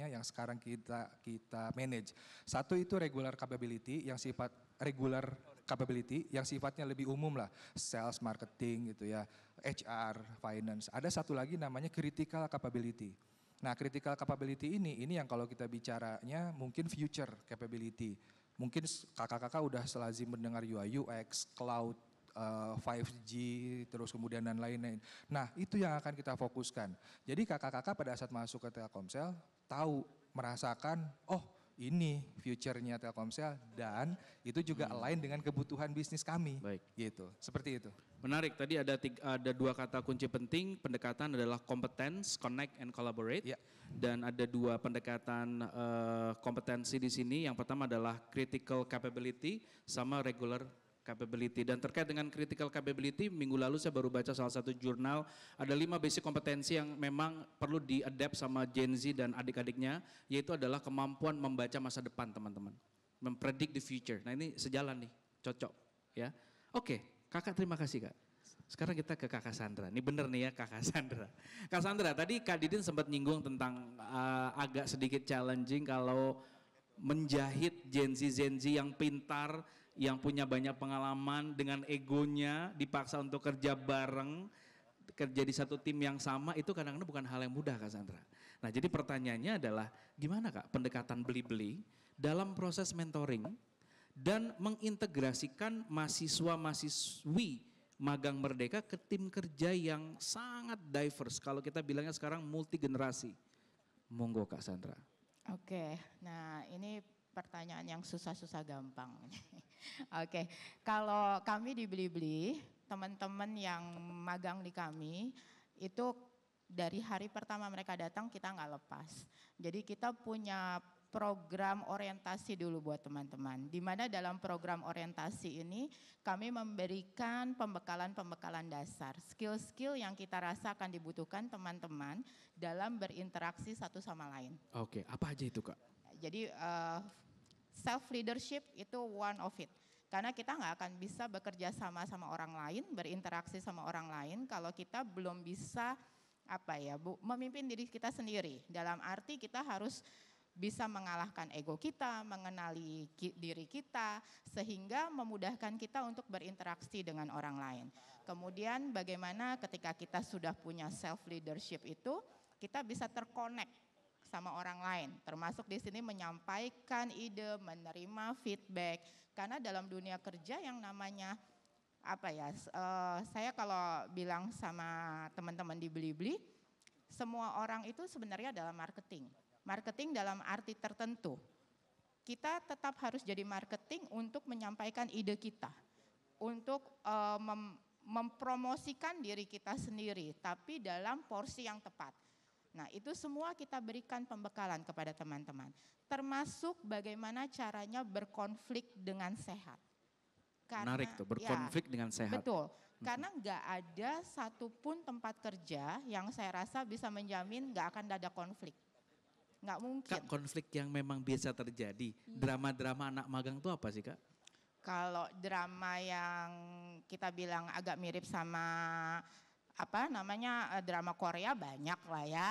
yang sekarang kita manage. Satu itu regular capability yang sifat regular capability yang sifatnya lebih umum lah, sales, marketing gitu ya, HR, finance. Ada satu lagi namanya critical capability. Nah, critical capability ini yang kalau kita bicaranya mungkin future capability. Mungkin kakak-kakak udah selazim mendengar UI UX, cloud, 5G, terus kemudian dan lain-lain. Nah, itu yang akan kita fokuskan. Jadi kakak-kakak pada saat masuk ke Telkomsel tahu, merasakan, oh ini future-nya Telkomsel dan itu juga align dengan kebutuhan bisnis kami. Baik. Gitu, seperti itu. Menarik, tadi ada dua kata kunci penting, pendekatan adalah competence, connect and collaborate. Ya. Dan ada dua pendekatan kompetensi di sini, yang pertama adalah critical capability sama regular capability. Dan terkait dengan critical capability, minggu lalu saya baru baca salah satu jurnal, ada 5 basic kompetensi yang memang perlu di-adapt sama Gen Z dan adik-adiknya, yaitu adalah kemampuan membaca masa depan teman-teman. Mempredict the future. Nah ini sejalan nih, cocok ya. Oke, kakak terima kasih kak. Sekarang kita ke kakak Sandra, ini bener nih ya kakak Sandra. Kak Sandra, tadi Kak Didin sempat nyinggung tentang agak sedikit challenging kalau menjahit Gen Z yang pintar, yang punya banyak pengalaman dengan egonya dipaksa untuk kerja bareng, kerja di satu tim yang sama, itu kadang-kadang bukan hal yang mudah Kak Sandra. Nah jadi pertanyaannya adalah gimana Kak pendekatan beli-beli dalam proses mentoring dan mengintegrasikan mahasiswa-mahasiswi magang merdeka ke tim kerja yang sangat diverse, kalau kita bilangnya sekarang multi generasi. Monggo Kak Sandra. Oke, nah ini pertanyaan yang susah-susah gampang. Oke, kalau kami di Blibli, teman-teman yang magang di kami, itu dari hari pertama mereka datang kita nggak lepas. Jadi kita punya program orientasi dulu buat teman-teman. Di mana dalam program orientasi ini kami memberikan pembekalan-pembekalan dasar, skill-skill yang kita rasa akan dibutuhkan teman-teman dalam berinteraksi satu sama lain. Oke, apa aja itu Kak? Jadi self leadership itu one of it. Karena kita nggak akan bisa bekerja sama orang lain, berinteraksi sama orang lain kalau kita belum bisa memimpin diri kita sendiri. Dalam arti kita harus bisa mengalahkan ego kita, mengenali diri kita, sehingga memudahkan kita untuk berinteraksi dengan orang lain. Kemudian bagaimana ketika kita sudah punya self leadership itu, kita bisa terkonek sama orang lain, termasuk di sini menyampaikan ide, menerima feedback. Karena dalam dunia kerja yang namanya saya kalau bilang sama teman-teman di Blibli, semua orang itu sebenarnya adalah marketing. Marketing dalam arti tertentu. Kita tetap harus jadi marketing untuk menyampaikan ide kita, untuk mempromosikan diri kita sendiri, tapi dalam porsi yang tepat. Nah itu semua kita berikan pembekalan kepada teman-teman. Termasuk bagaimana caranya berkonflik dengan sehat. Menarik tuh, berkonflik dengan sehat. Betul, karena nggak ada satupun tempat kerja yang saya rasa bisa menjamin nggak akan ada konflik. Nggak mungkin. Kak, konflik yang memang biasa terjadi, drama-drama anak magang itu apa sih Kak? Kalau drama yang kita bilang agak mirip sama drama Korea banyak lah ya.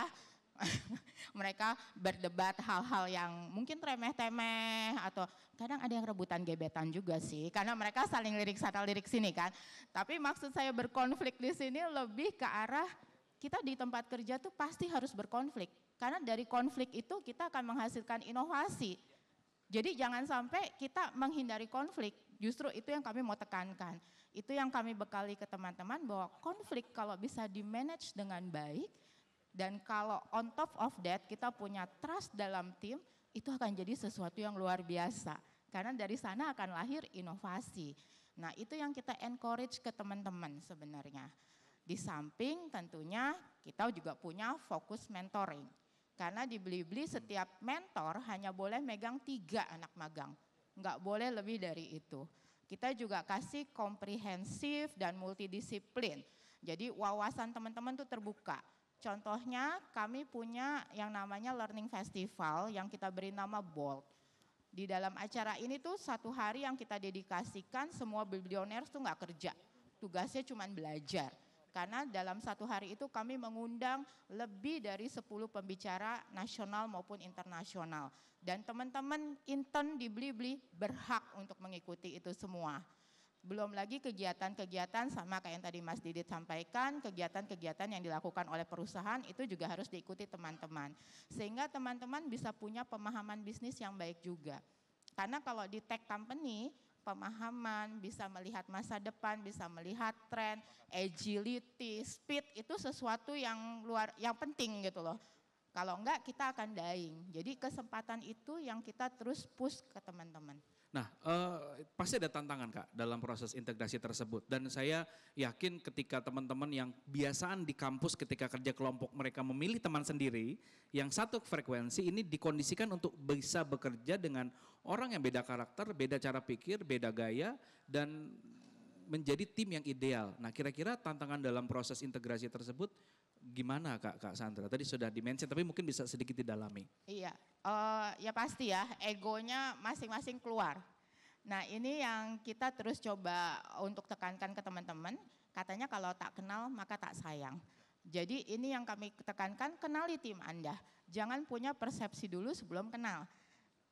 Mereka berdebat hal-hal yang mungkin remeh-temeh atau kadang ada yang rebutan gebetan juga sih. Karena mereka saling lirik sana lirik sini kan. Tapi maksud saya berkonflik di sini lebih ke arah kita di tempat kerja tuh pasti harus berkonflik. Karena dari konflik itu kita akan menghasilkan inovasi. Jadi jangan sampai kita menghindari konflik, justru itu yang kami mau tekankan. Itu yang kami bekali ke teman-teman bahwa konflik kalau bisa di-manage dengan baik, dan kalau on top of that kita punya trust dalam tim, itu akan jadi sesuatu yang luar biasa. Karena dari sana akan lahir inovasi. Nah itu yang kita encourage ke teman-teman sebenarnya. Di samping tentunya kita juga punya fokus mentoring. Karena di Blibli setiap mentor hanya boleh megang 3 anak magang. Enggak boleh lebih dari itu. Kita juga kasih komprehensif dan multidisiplin. Jadi wawasan teman-teman tuh terbuka. Contohnya kami punya yang namanya Learning Festival yang kita beri nama BOLD. Di dalam acara ini tuh 1 hari yang kita dedikasikan semua biblionaires tuh enggak kerja. Tugasnya cuma belajar. Karena dalam 1 hari itu kami mengundang lebih dari 10 pembicara nasional maupun internasional. Dan teman-teman intern di Blibli berhak untuk mengikuti itu semua. Belum lagi kegiatan-kegiatan sama kayak yang tadi Mas Didit sampaikan, kegiatan-kegiatan yang dilakukan oleh perusahaan itu juga harus diikuti teman-teman. Sehingga teman-teman bisa punya pemahaman bisnis yang baik juga. Karena kalau di tech company, pemahaman, bisa melihat masa depan, bisa melihat tren, agility, speed itu sesuatu yang penting gitu loh. Kalau enggak kita akan dying. Jadi kesempatan itu yang kita terus push ke teman-teman. Nah, pasti ada tantangan Kak dalam proses integrasi tersebut. Dan saya yakin ketika teman-teman yang biasaan di kampus ketika kerja kelompok mereka memilih teman sendiri, yang satu frekuensi ini dikondisikan untuk bisa bekerja dengan orang yang beda karakter, beda cara pikir, beda gaya, dan menjadi tim yang ideal. Nah kira-kira tantangan dalam proses integrasi tersebut gimana Kak Sandra? Tadi sudah di-mention tapi mungkin bisa sedikit didalami. Iya, ya pasti ya egonya masing-masing keluar. Nah ini yang kita terus coba untuk tekankan ke teman-teman, katanya kalau tak kenal maka tak sayang. Jadi ini yang kami tekankan, kenali tim Anda. Jangan punya persepsi dulu sebelum kenal.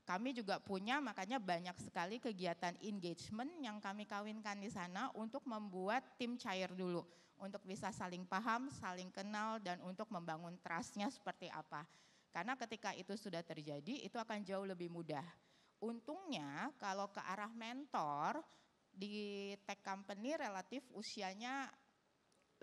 Kami juga punya makanya banyak sekali kegiatan engagement yang kami kawinkan di sana untuk membuat tim cair dulu. Untuk bisa saling paham, saling kenal dan untuk membangun trust-nya seperti apa. Karena ketika itu sudah terjadi itu akan jauh lebih mudah. Untungnya kalau ke arah mentor di tech company relatif usianya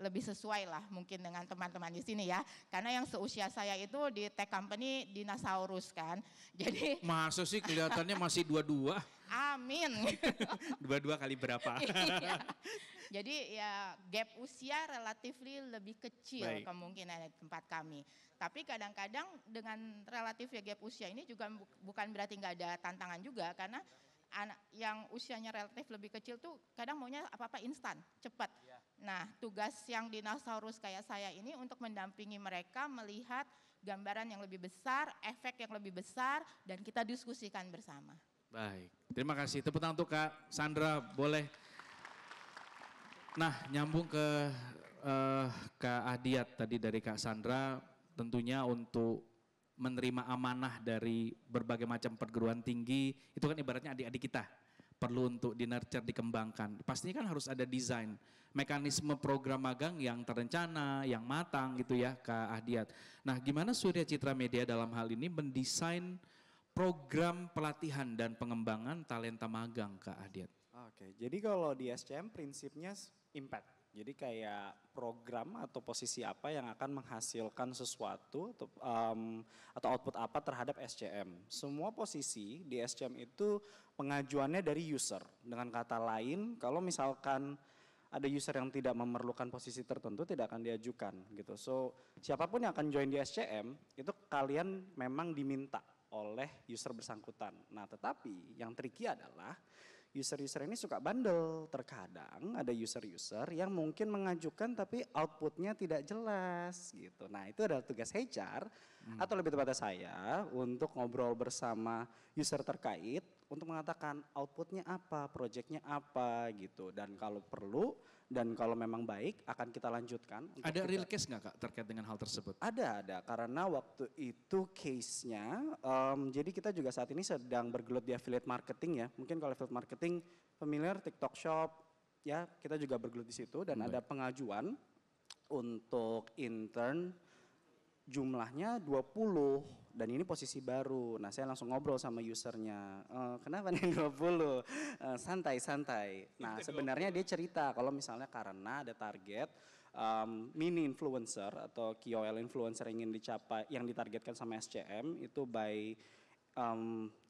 lebih sesuai lah mungkin dengan teman-teman di sini ya. Karena yang seusia saya itu di tech company dinosaurus kan. Jadi masa sih kelihatannya masih 22? Amin. 22 kali berapa? Iya. Jadi ya gap usia relatif lebih kecil Baik. kemungkinan di tempat kami. Tapi kadang-kadang dengan relatif ya gap usia ini juga bukan berarti nggak ada tantangan juga karena anak yang usianya relatif lebih kecil tuh kadang maunya apa-apa instan, cepat. Nah tugas yang dinosaurus kayak saya ini untuk mendampingi mereka melihat gambaran yang lebih besar, efek yang lebih besar dan kita diskusikan bersama. Baik, terima kasih. Tepuk tangan untuk Kak Sandra, boleh. Nah nyambung ke Kak Ahdiat tadi dari Kak Sandra, tentunya untuk menerima amanah dari berbagai macam perguruan tinggi, itu kan ibaratnya adik-adik kita, perlu untuk di-nurture, dikembangkan. Pastinya kan harus ada desain, mekanisme program magang yang terencana, yang matang gitu ya Kak Ahdiat. Nah gimana Surya Citra Media dalam hal ini mendesain program pelatihan dan pengembangan talenta magang Kak Ahdiat? Oke, jadi kalau di SCM prinsipnya impact. Jadi kayak program atau posisi apa yang akan menghasilkan sesuatu atau output apa terhadap SCM. Semua posisi di SCM itu pengajuannya dari user. Dengan kata lain, kalau misalkan ada user yang tidak memerlukan posisi tertentu tidak akan diajukan gitu. So siapapun yang akan join di SCM itu kalian memang diminta oleh user bersangkutan. Nah tetapi yang tricky adalah user-user ini suka bandel. Terkadang ada user-user yang mungkin mengajukan tapi outputnya tidak jelas gitu. Nah itu adalah tugas HR atau lebih tepatnya saya untuk ngobrol bersama user terkait untuk mengatakan outputnya apa, projectnya apa gitu. Dan kalau perlu dan kalau memang baik akan kita lanjutkan. Ada real case nggak Kak terkait dengan hal tersebut? Ada karena waktu itu case-nya, jadi kita juga saat ini sedang bergelut di affiliate marketing ya. Mungkin kalau affiliate marketing familiar TikTok Shop, ya kita juga bergelut di situ dan ada pengajuan untuk intern jumlahnya 20 dan ini posisi baru. Nah saya langsung ngobrol sama usernya, kenapa nih 20? Santai-santai. Nah sebenarnya dia cerita kalau misalnya karena ada target mini influencer atau KOL influencer yang ingin dicapai, yang ditargetkan sama SCM itu by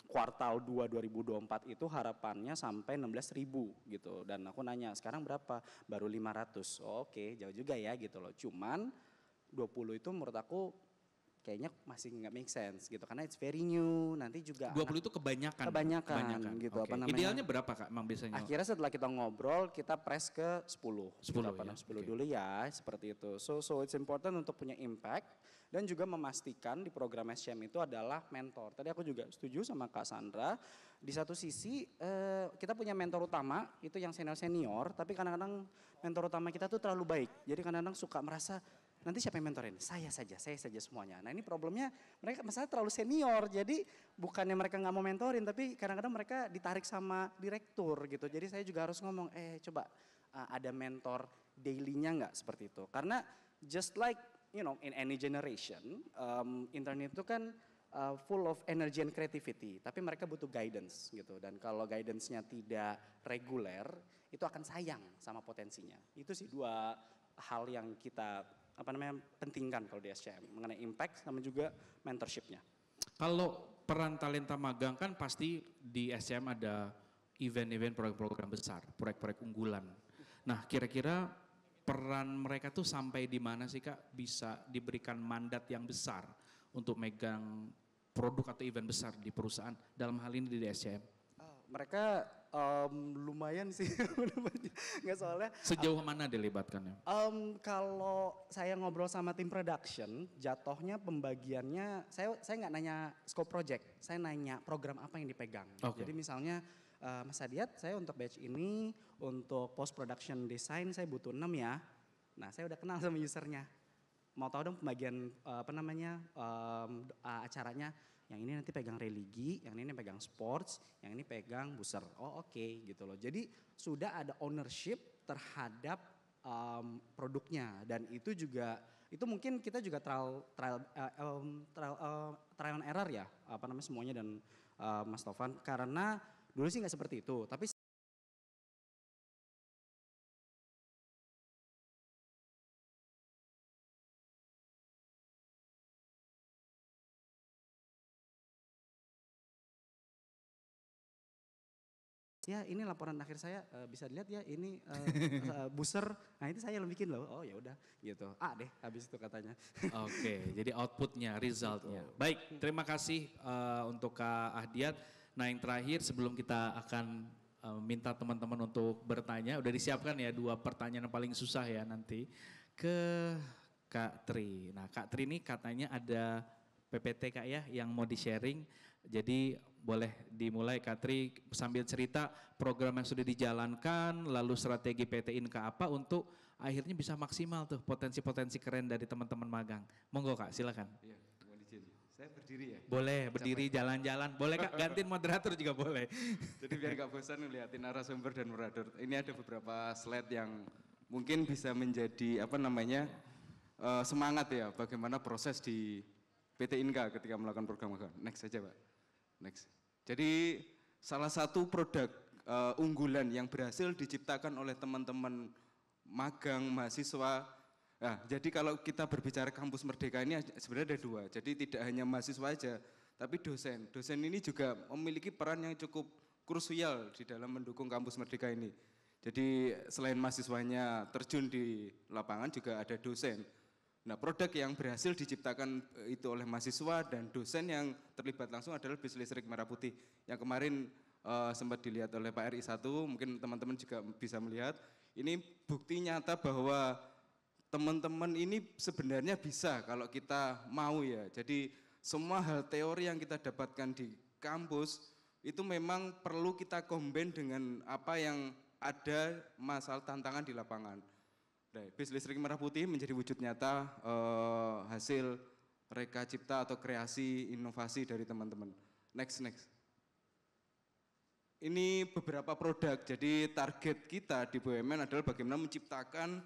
kuartal 2 2024 itu harapannya sampai 16.000 gitu. Dan aku nanya sekarang berapa? Baru 500. Oh, oke, jauh juga ya gitu loh. Cuman 20 itu menurut aku kayaknya masih nggak make sense gitu karena it's very new. Nanti juga 20 itu kebanyakan gitu. Okay. Apa namanya? Idealnya berapa Kak emang biasanya? Akhirnya setelah kita ngobrol kita press ke 10. 10 ya? 10 dulu ya seperti itu. So it's important untuk punya impact dan juga memastikan di program SCM itu adalah mentor. Tadi aku juga setuju sama Kak Sandra. Di satu sisi kita punya mentor utama itu yang senior-senior tapi kadang-kadang mentor utama kita tuh terlalu baik. Jadi kadang-kadang suka merasa nanti siapa yang mentorin? Saya saja semuanya. Nah ini problemnya mereka masalah terlalu senior, jadi bukannya mereka nggak mau mentorin, tapi kadang-kadang mereka ditarik sama direktur gitu. Jadi saya juga harus ngomong, coba ada mentor daily-nya nggak seperti itu. Karena just like in any generation, internet itu kan full of energy and creativity, tapi mereka butuh guidance gitu. Dan kalau guidance-nya tidak reguler, itu akan sayang sama potensinya. Itu sih dua hal yang kita pentingkan kalau di SCM mengenai impact sama juga mentorship-nya. Kalau peran talenta magang kan pasti di SCM ada event-event proyek-program besar, proyek-proyek unggulan. Nah kira-kira peran mereka tuh sampai di mana sih Kak bisa diberikan mandat yang besar untuk megang produk atau event besar di perusahaan, dalam hal ini di SCM? Mereka lumayan sih, nggak soalnya. Sejauh mana dilibatkannya? Kalau saya ngobrol sama tim production, jatuhnya pembagiannya, saya nggak nanya scope project, saya nanya program apa yang dipegang. Okay. Jadi misalnya Mas Adiat, saya untuk batch ini, untuk post production design saya butuh 6 ya. Nah saya udah kenal sama usernya. Mau tahu dong pembagian acaranya? Yang ini nanti pegang religi, yang ini pegang sports, yang ini pegang booster. Oh oke, gitu loh. Jadi sudah ada ownership terhadap produknya, dan itu juga itu mungkin kita juga trial and error ya, semuanya, dan Mas Tovan, karena dulu sih nggak seperti itu, tapi ya ini laporan akhir saya, bisa dilihat ya ini booster, nah itu saya yang bikin loh. Oh ya udah gitu. Deh habis itu katanya. Oke, jadi outputnya, resultnya. Baik, terima kasih untuk Kak Ahdiat. Nah yang terakhir sebelum kita akan minta teman-teman untuk bertanya, udah disiapkan ya 2 pertanyaan yang paling susah ya nanti ke Kak Tri. Nah Kak Tri ini katanya ada PPT Kak ya yang mau di-sharing. Jadi boleh dimulai Kak Tri sambil cerita program yang sudah dijalankan, lalu strategi PT Inka apa untuk akhirnya bisa maksimal tuh potensi-potensi keren dari teman-teman magang. Monggo Kak, silakan. Iya, mohon izin. Saya berdiri ya? Boleh, berdiri jalan-jalan. Boleh Kak, gantiin moderator juga boleh. Jadi biar gak bosan ngeliatin narasumber dan moderator. Ini ada beberapa slide yang mungkin bisa menjadi semangat ya bagaimana proses di PT Inka ketika melakukan program magang. Next saja Pak. Next. Jadi salah satu produk unggulan yang berhasil diciptakan oleh teman-teman magang mahasiswa. Nah, jadi kalau kita berbicara kampus Merdeka ini sebenarnya ada 2. Jadi tidak hanya mahasiswa aja, tapi dosen. Dosen ini juga memiliki peran yang cukup krusial di dalam mendukung kampus Merdeka ini. Jadi selain mahasiswanya terjun di lapangan juga ada dosen. Nah, produk yang berhasil diciptakan itu oleh mahasiswa dan dosen yang terlibat langsung adalah bis listrik merah putih. Yang kemarin sempat dilihat oleh Pak RI 1, mungkin teman-teman juga bisa melihat. Ini bukti nyata bahwa teman-teman ini sebenarnya bisa kalau kita mau ya. Jadi semua hal teori yang kita dapatkan di kampus itu memang perlu kita combine dengan apa yang ada masalah tantangan di lapangan. Nah, bis listrik merah putih menjadi wujud nyata hasil reka cipta atau kreasi inovasi dari teman-teman. Next. Ini beberapa produk, jadi target kita di BUMN adalah bagaimana menciptakan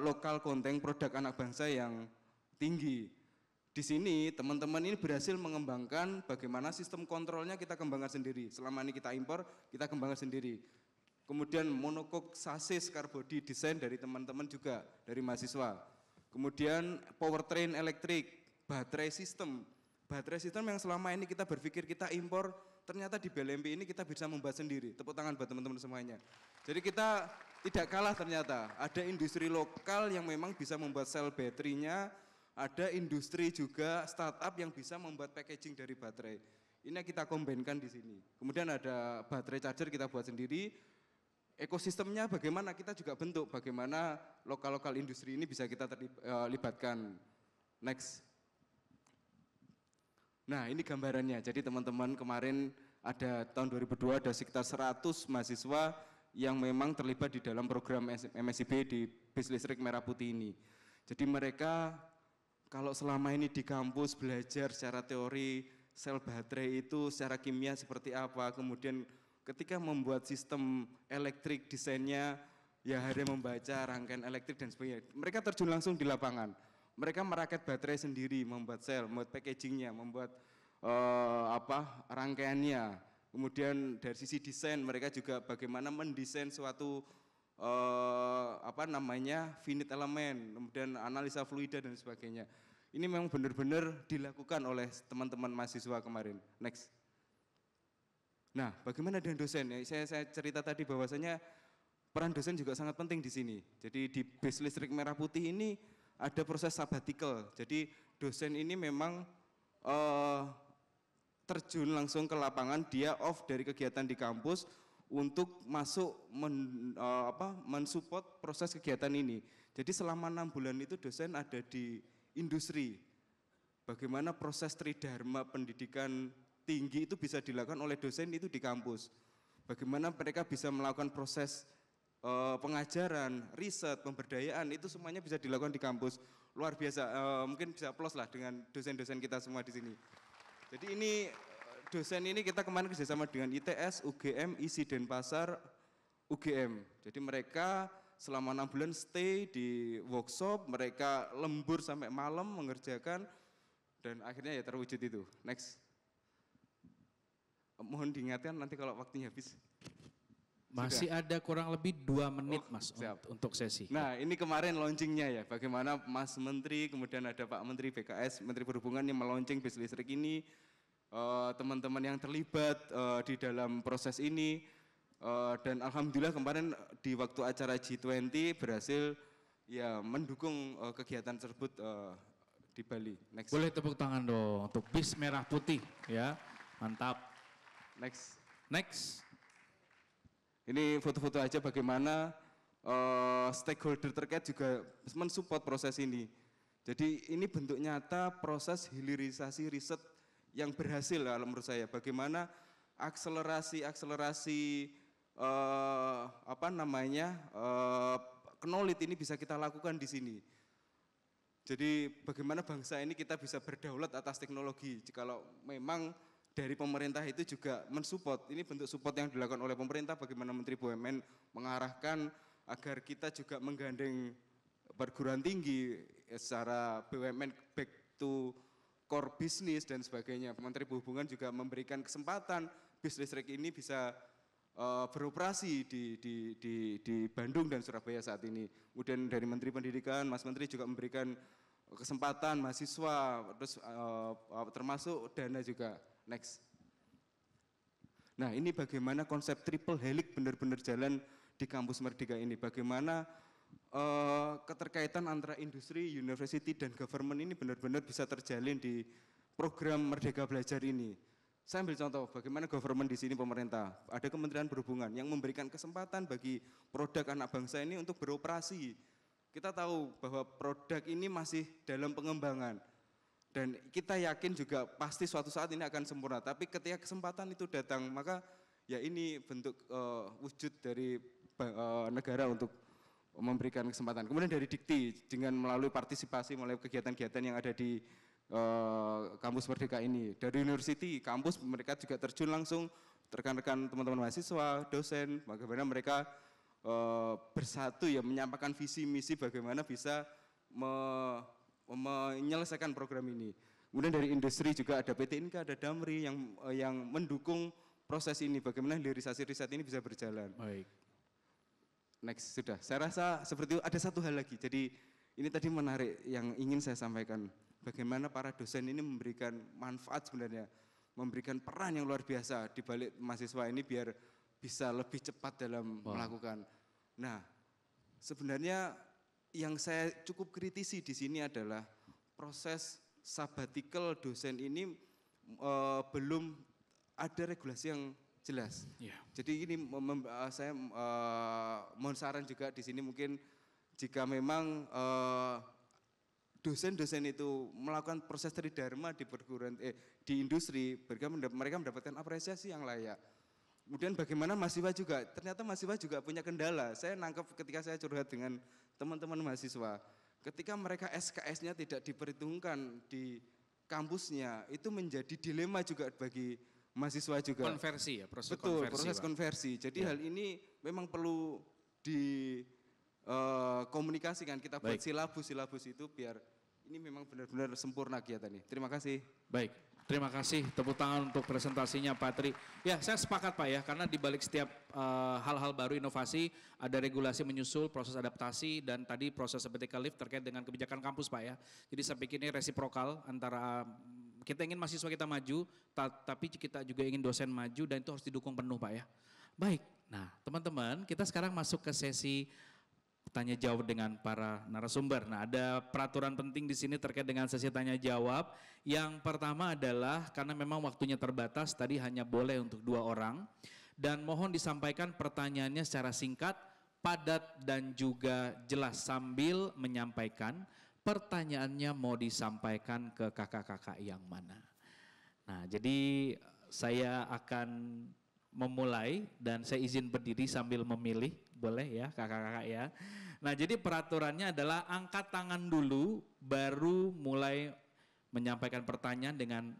lokal konten produk anak bangsa yang tinggi. Di sini teman-teman ini berhasil mengembangkan bagaimana sistem kontrolnya kita kembangkan sendiri. Selama ini kita impor, kita kembangkan sendiri. Kemudian monokok sasis carbody desain dari teman-teman juga, dari mahasiswa. Kemudian powertrain elektrik, baterai sistem. Baterai sistem yang selama ini kita berpikir kita impor, ternyata di BLMP ini kita bisa membuat sendiri. Tepuk tangan buat teman-teman semuanya. Jadi kita tidak kalah ternyata. Ada industri lokal yang memang bisa membuat sel baterainya, ada industri juga startup yang bisa membuat packaging dari baterai. Ini yang kita kombinkan di sini. Kemudian ada baterai charger kita buat sendiri. Ekosistemnya bagaimana kita juga bentuk, bagaimana lokal-lokal industri ini bisa kita terlibatkan. Next. Nah ini gambarannya, jadi teman-teman kemarin ada tahun 2002 ada sekitar 100 mahasiswa yang memang terlibat di dalam program MSIB di bis listrik merah putih ini. Jadi mereka kalau selama ini di kampus belajar secara teori sel baterai itu secara kimia seperti apa, kemudian ketika membuat sistem elektrik desainnya ya harus membaca rangkaian elektrik dan sebagainya. Mereka terjun langsung di lapangan. Mereka merakit baterai sendiri, membuat sel, membuat packagingnya, membuat rangkaiannya. Kemudian dari sisi desain mereka juga bagaimana mendesain suatu finite element, kemudian analisa fluida dan sebagainya. Ini memang benar-benar dilakukan oleh teman-teman mahasiswa kemarin. Next. Nah, bagaimana dengan dosen? Saya cerita tadi bahwasanya peran dosen juga sangat penting di sini. Jadi di BIS Listrik Merah Putih ini ada proses sabbatical. Jadi dosen ini memang terjun langsung ke lapangan, dia off dari kegiatan di kampus untuk masuk mensupport proses kegiatan ini. Jadi selama 6 bulan itu dosen ada di industri. Bagaimana proses tridharma pendidikan tinggi itu bisa dilakukan oleh dosen itu di kampus. Bagaimana mereka bisa melakukan proses pengajaran, riset, pemberdayaan, itu semuanya bisa dilakukan di kampus. Luar biasa, mungkin bisa applause lah dengan dosen-dosen kita semua di sini. Jadi ini dosen ini kita kemarin kerjasama dengan ITS, UGM, ISI Denpasar, UGM. Jadi mereka selama 6 bulan stay di workshop, mereka lembur sampai malam mengerjakan, dan akhirnya ya terwujud itu. Next. Mohon diingatkan nanti kalau waktunya habis. Masih ada kurang lebih 2 menit Mas siap. untuk sesi. Nah ini kemarin launchingnya ya, bagaimana Mas Menteri, kemudian ada Pak Menteri BKS, Menteri Perhubungan yang melaunching BIS Listrik ini, teman-teman yang terlibat di dalam proses ini, dan alhamdulillah kemarin di waktu acara G20 berhasil ya mendukung kegiatan tersebut di Bali. Next. Boleh tepuk tangan dong untuk BIS Merah Putih ya, mantap. Next. Next. Ini foto-foto aja bagaimana stakeholder terkait juga mensupport proses ini. Jadi ini bentuk nyata proses hilirisasi riset yang berhasil kalau menurut saya. Bagaimana akselerasi knowledge ini bisa kita lakukan di sini. Jadi bagaimana bangsa ini kita bisa berdaulat atas teknologi. Jikalau memang dari pemerintah itu juga mensupport, ini bentuk support yang dilakukan oleh pemerintah, bagaimana Menteri BUMN mengarahkan agar kita juga menggandeng perguruan tinggi secara BUMN back to core business dan sebagainya. Menteri Perhubungan juga memberikan kesempatan BIS Listrik ini bisa beroperasi di Bandung dan Surabaya saat ini. Kemudian dari Menteri Pendidikan, Mas Menteri juga memberikan kesempatan mahasiswa, terus termasuk dana juga. Next. Nah ini bagaimana konsep triple helix benar-benar jalan di kampus Merdeka ini. Bagaimana keterkaitan antara industri, university, dan government ini benar-benar bisa terjalin di program Merdeka Belajar ini. Saya ambil contoh bagaimana government di sini pemerintah. Ada Kementerian Perhubungan yang memberikan kesempatan bagi produk anak bangsa ini untuk beroperasi. Kita tahu bahwa produk ini masih dalam pengembangan. Dan kita yakin juga pasti suatu saat ini akan sempurna. Tapi ketika kesempatan itu datang, maka ya ini bentuk wujud dari negara untuk memberikan kesempatan. Kemudian dari Dikti dengan melalui partisipasi melalui kegiatan-kegiatan yang ada di kampus Merdeka ini. Dari university, kampus mereka juga terjun langsung, rekan-rekan teman-teman mahasiswa, dosen, bagaimana mereka bersatu ya menyampaikan visi misi bagaimana bisa menyelesaikan program ini. Kemudian dari industri juga ada PT Inka, ada Damri yang mendukung proses ini, bagaimana hilirisasi riset ini bisa berjalan. Baik. Next, sudah. Saya rasa seperti itu. Ada satu hal lagi, jadi ini tadi menarik yang ingin saya sampaikan. Bagaimana para dosen ini memberikan manfaat sebenarnya, memberikan peran yang luar biasa di balik mahasiswa ini biar bisa lebih cepat dalam melakukan. Nah, sebenarnya yang saya cukup kritisi di sini adalah proses sabbatical dosen ini belum ada regulasi yang jelas. Yeah. Jadi ini saya mohon saran juga di sini mungkin jika memang dosen-dosen itu melakukan proses tridharma di perguruan di industri, mereka mendapatkan apresiasi yang layak. Kemudian bagaimana mahasiswa juga, ternyata mahasiswa juga punya kendala. Saya nangkep ketika saya curhat dengan teman-teman mahasiswa, ketika mereka SKS-nya tidak diperhitungkan di kampusnya, itu menjadi dilema juga bagi mahasiswa juga. Konversi ya, proses Betul, konversi. proses Pak. konversi. Jadi hal ini memang perlu komunikasikan. Kita buat silabus itu biar ini memang benar-benar sempurna kegiatan ini. Terima kasih. Baik, terima kasih. Tepuk tangan untuk presentasinya Pak Tri. Ya, saya sepakat Pak ya, karena di balik setiap hal-hal baru inovasi, ada regulasi menyusul, proses adaptasi, dan tadi proses vertical lift terkait dengan kebijakan kampus Pak ya. Jadi saya pikir ini resiprokal antara kita ingin mahasiswa kita maju, tapi kita juga ingin dosen maju, dan itu harus didukung penuh Pak ya. Baik, nah teman-teman kita sekarang masuk ke sesi tanya jawab dengan para narasumber. Nah, ada peraturan penting di sini terkait dengan sesi tanya jawab. Yang pertama adalah karena memang waktunya terbatas, tadi hanya boleh untuk 2 orang. Dan mohon disampaikan pertanyaannya secara singkat, padat dan juga jelas sambil menyampaikan pertanyaannya mau disampaikan ke kakak-kakak yang mana. Nah, jadi saya akan memulai dan saya izin berdiri sambil memilih, boleh ya kakak-kakak ya. Nah jadi peraturannya adalah angkat tangan dulu baru mulai menyampaikan pertanyaan dengan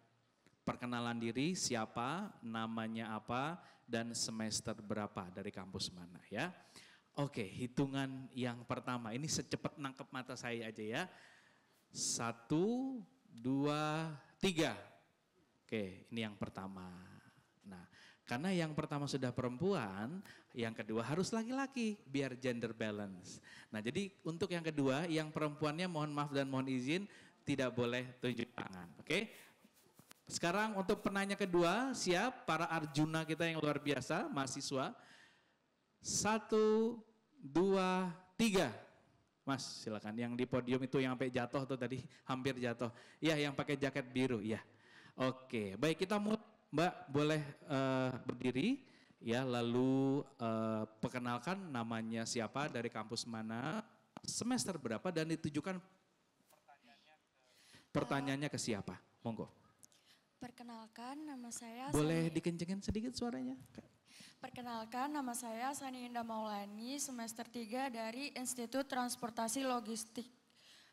perkenalan diri, siapa, namanya apa, dan semester berapa dari kampus mana ya. Oke, hitungan yang pertama, ini secepat nangkep mata saya aja ya. 1, 2, 3. Oke, ini yang pertama. Nah, karena yang pertama sudah perempuan, yang kedua harus laki-laki, biar gender balance. Nah jadi untuk yang kedua, yang perempuannya mohon maaf dan mohon izin, tidak boleh tunjuk tangan, oke? Sekarang untuk penanya kedua, siap para Arjuna kita yang luar biasa, mahasiswa. 1, 2, 3. Mas silakan, yang di podium itu yang sampai jatuh tuh tadi, hampir jatuh. Ya yang pakai jaket biru, ya. Oke, baik kita mulai. Mbak boleh berdiri ya, lalu perkenalkan namanya siapa, dari kampus mana, semester berapa, dan ditujukan pertanyaannya ke siapa, monggo. Perkenalkan nama saya Boleh dikencengin sedikit suaranya. Perkenalkan nama saya Sani Indah Maulani, semester 3 dari Institut Transportasi Logistik,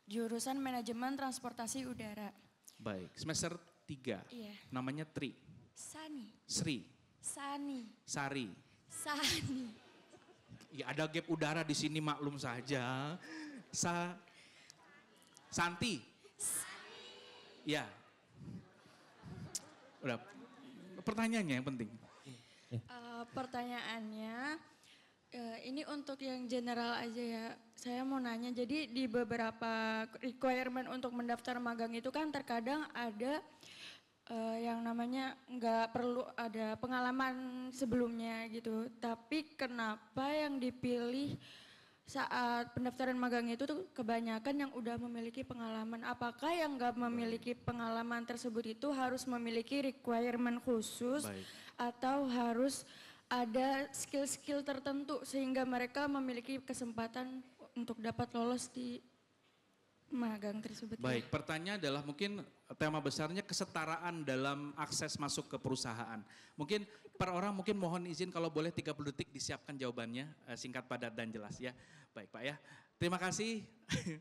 jurusan Manajemen Transportasi Udara. Baik, semester 3, Iya. namanya Tri. Sani. Sri. Sani. Sari. Sani. Ya ada gap udara di sini maklum saja. Santi. Ya. Udah. Pertanyaannya yang penting. Pertanyaannya, ini untuk yang general aja ya. Saya mau nanya, jadi di beberapa requirement untuk mendaftar magang itu kan terkadang ada yang namanya nggak perlu ada pengalaman sebelumnya gitu. Tapi kenapa yang dipilih saat pendaftaran magang itu tuh kebanyakan yang udah memiliki pengalaman? Apakah yang nggak memiliki pengalaman tersebut itu harus memiliki requirement khusus atau harus ada skill-skill tertentu sehingga mereka memiliki kesempatan untuk dapat lolos di magang tersebut? Baik, pertanyaan adalah mungkin tema besarnya kesetaraan dalam akses masuk ke perusahaan. Mungkin per orang mungkin mohon izin kalau boleh 30 detik disiapkan jawabannya, singkat, padat, dan jelas ya. Baik Pak ya, terima kasih.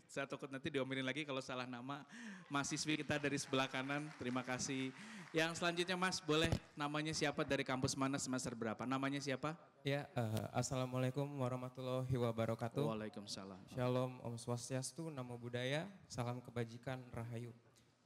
Saya takut nanti diomelin lagi kalau salah nama mahasiswi kita dari sebelah kanan, terima kasih. Yang selanjutnya Mas, boleh namanya siapa, dari kampus mana, semester berapa, namanya siapa? Ya, Assalamualaikum warahmatullahi wabarakatuh. Waalaikumsalam. Shalom, Om Swastiastu, Namo Buddhaya, salam kebajikan, Rahayu.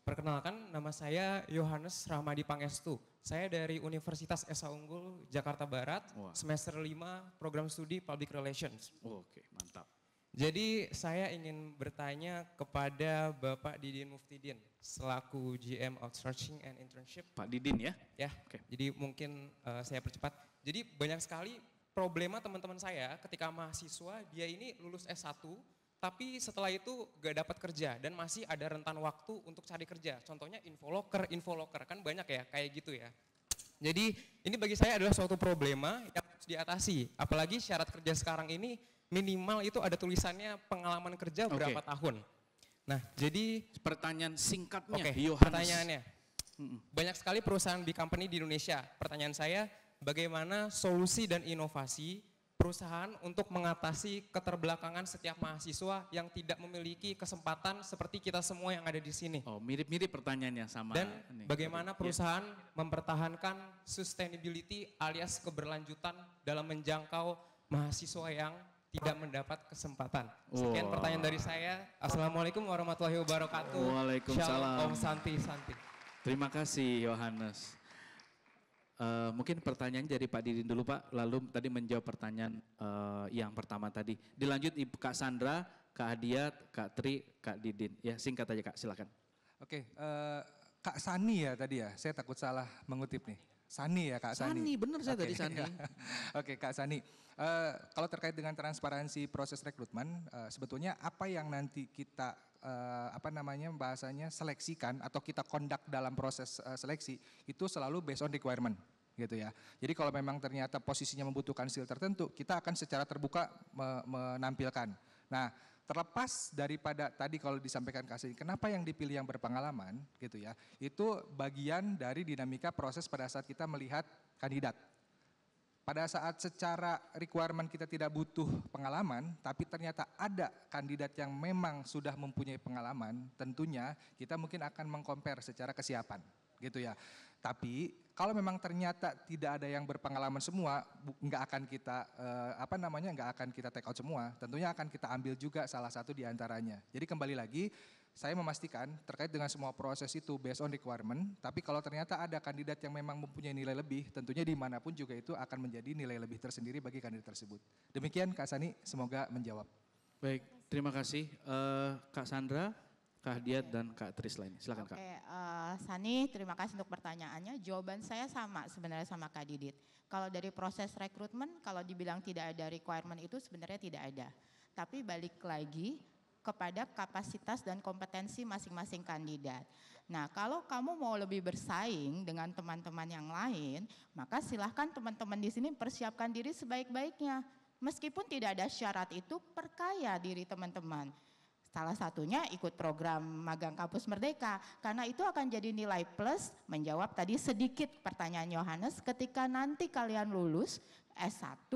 Perkenalkan, nama saya Yohanes Rahmadi Pangestu. Saya dari Universitas Esa Unggul, Jakarta Barat, semester 5, program studi Public Relations. Oke, mantap. Jadi saya ingin bertanya kepada Bapak Didin Muftidin, selaku GM Outsourcing and Internship. Pak Didin ya? Ya, jadi mungkin saya percepat. Jadi banyak sekali problema teman-teman saya ketika mahasiswa, dia ini lulus S1, tapi setelah itu gak dapat kerja dan masih ada rentan waktu untuk cari kerja. Contohnya infoloker, kan banyak ya kayak gitu ya. Jadi ini bagi saya adalah suatu problema yang harus diatasi. Apalagi syarat kerja sekarang ini minimal itu ada tulisannya pengalaman kerja berapa tahun. Nah jadi pertanyaan singkatnya, pertanyaannya. Banyak sekali perusahaan big company di Indonesia. Pertanyaan saya, bagaimana solusi dan inovasi perusahaan untuk mengatasi keterbelakangan setiap mahasiswa yang tidak memiliki kesempatan seperti kita semua yang ada di sini. Oh, mirip-mirip pertanyaannya sama. Dan ini. bagaimana Ya. perusahaan mempertahankan sustainability alias keberlanjutan dalam menjangkau mahasiswa yang tidak mendapat kesempatan. Sekian Wow. pertanyaan dari saya. Assalamualaikum warahmatullahi wabarakatuh. Waalaikumsalam. Shalom, Om Santi Santi. Terima kasih Yohanes. Mungkin pertanyaan dari Pak Didin dulu Pak, lalu tadi menjawab pertanyaan yang pertama tadi. Dilanjut Ibu Kak Sandra, Kak Hadiat, Kak Tri, Kak Didin. Ya singkat aja Kak, silakan. Oke, Kak Sani ya tadi ya, saya takut salah mengutip nih. Sani ya Kak Sani. Sani, bener saya Oke. tadi Sani. Oke Kak Sani, kalau terkait dengan transparansi proses rekrutmen, sebetulnya apa yang nanti kita bahasanya seleksikan atau kita conduct dalam proses seleksi itu selalu based on requirement gitu ya. Jadi kalau memang ternyata posisinya membutuhkan skill tertentu, kita akan secara terbuka menampilkan. Nah, terlepas daripada tadi kalau disampaikan Kak Sani, kenapa yang dipilih yang berpengalaman gitu ya, itu bagian dari dinamika proses pada saat kita melihat kandidat. Pada saat secara requirement kita tidak butuh pengalaman, tapi ternyata ada kandidat yang memang sudah mempunyai pengalaman, tentunya kita mungkin akan mengcompare secara kesiapan gitu ya. Tapi kalau memang ternyata tidak ada yang berpengalaman semua, nggak akan kita nggak akan kita take out semua. Tentunya akan kita ambil juga salah satu di antaranya. Jadi kembali lagi, saya memastikan terkait dengan semua proses itu based on requirement. Tapi kalau ternyata ada kandidat yang memang mempunyai nilai lebih, tentunya dimanapun juga itu akan menjadi nilai lebih tersendiri bagi kandidat tersebut. Demikian Kak Sani, semoga menjawab. Baik, terima kasih Kak Sandra, Kak Hadiat dan Kak Tris lainnya. Silakan Kak. Oke, Sani, terima kasih untuk pertanyaannya. Jawaban saya sama sebenarnya sama Kak Didit. Kalau dari proses rekrutmen, kalau dibilang tidak ada requirement itu sebenarnya tidak ada. Tapi balik lagi kepada kapasitas dan kompetensi masing-masing kandidat. Nah, kalau kamu mau lebih bersaing dengan teman-teman yang lain, maka silahkan teman-teman di sini persiapkan diri sebaik-baiknya. Meskipun tidak ada syarat itu, perkaya diri teman-teman. Salah satunya ikut program Magang Kampus Merdeka, karena itu akan jadi nilai plus menjawab tadi sedikit pertanyaan Yohanes, ketika nanti kalian lulus S1,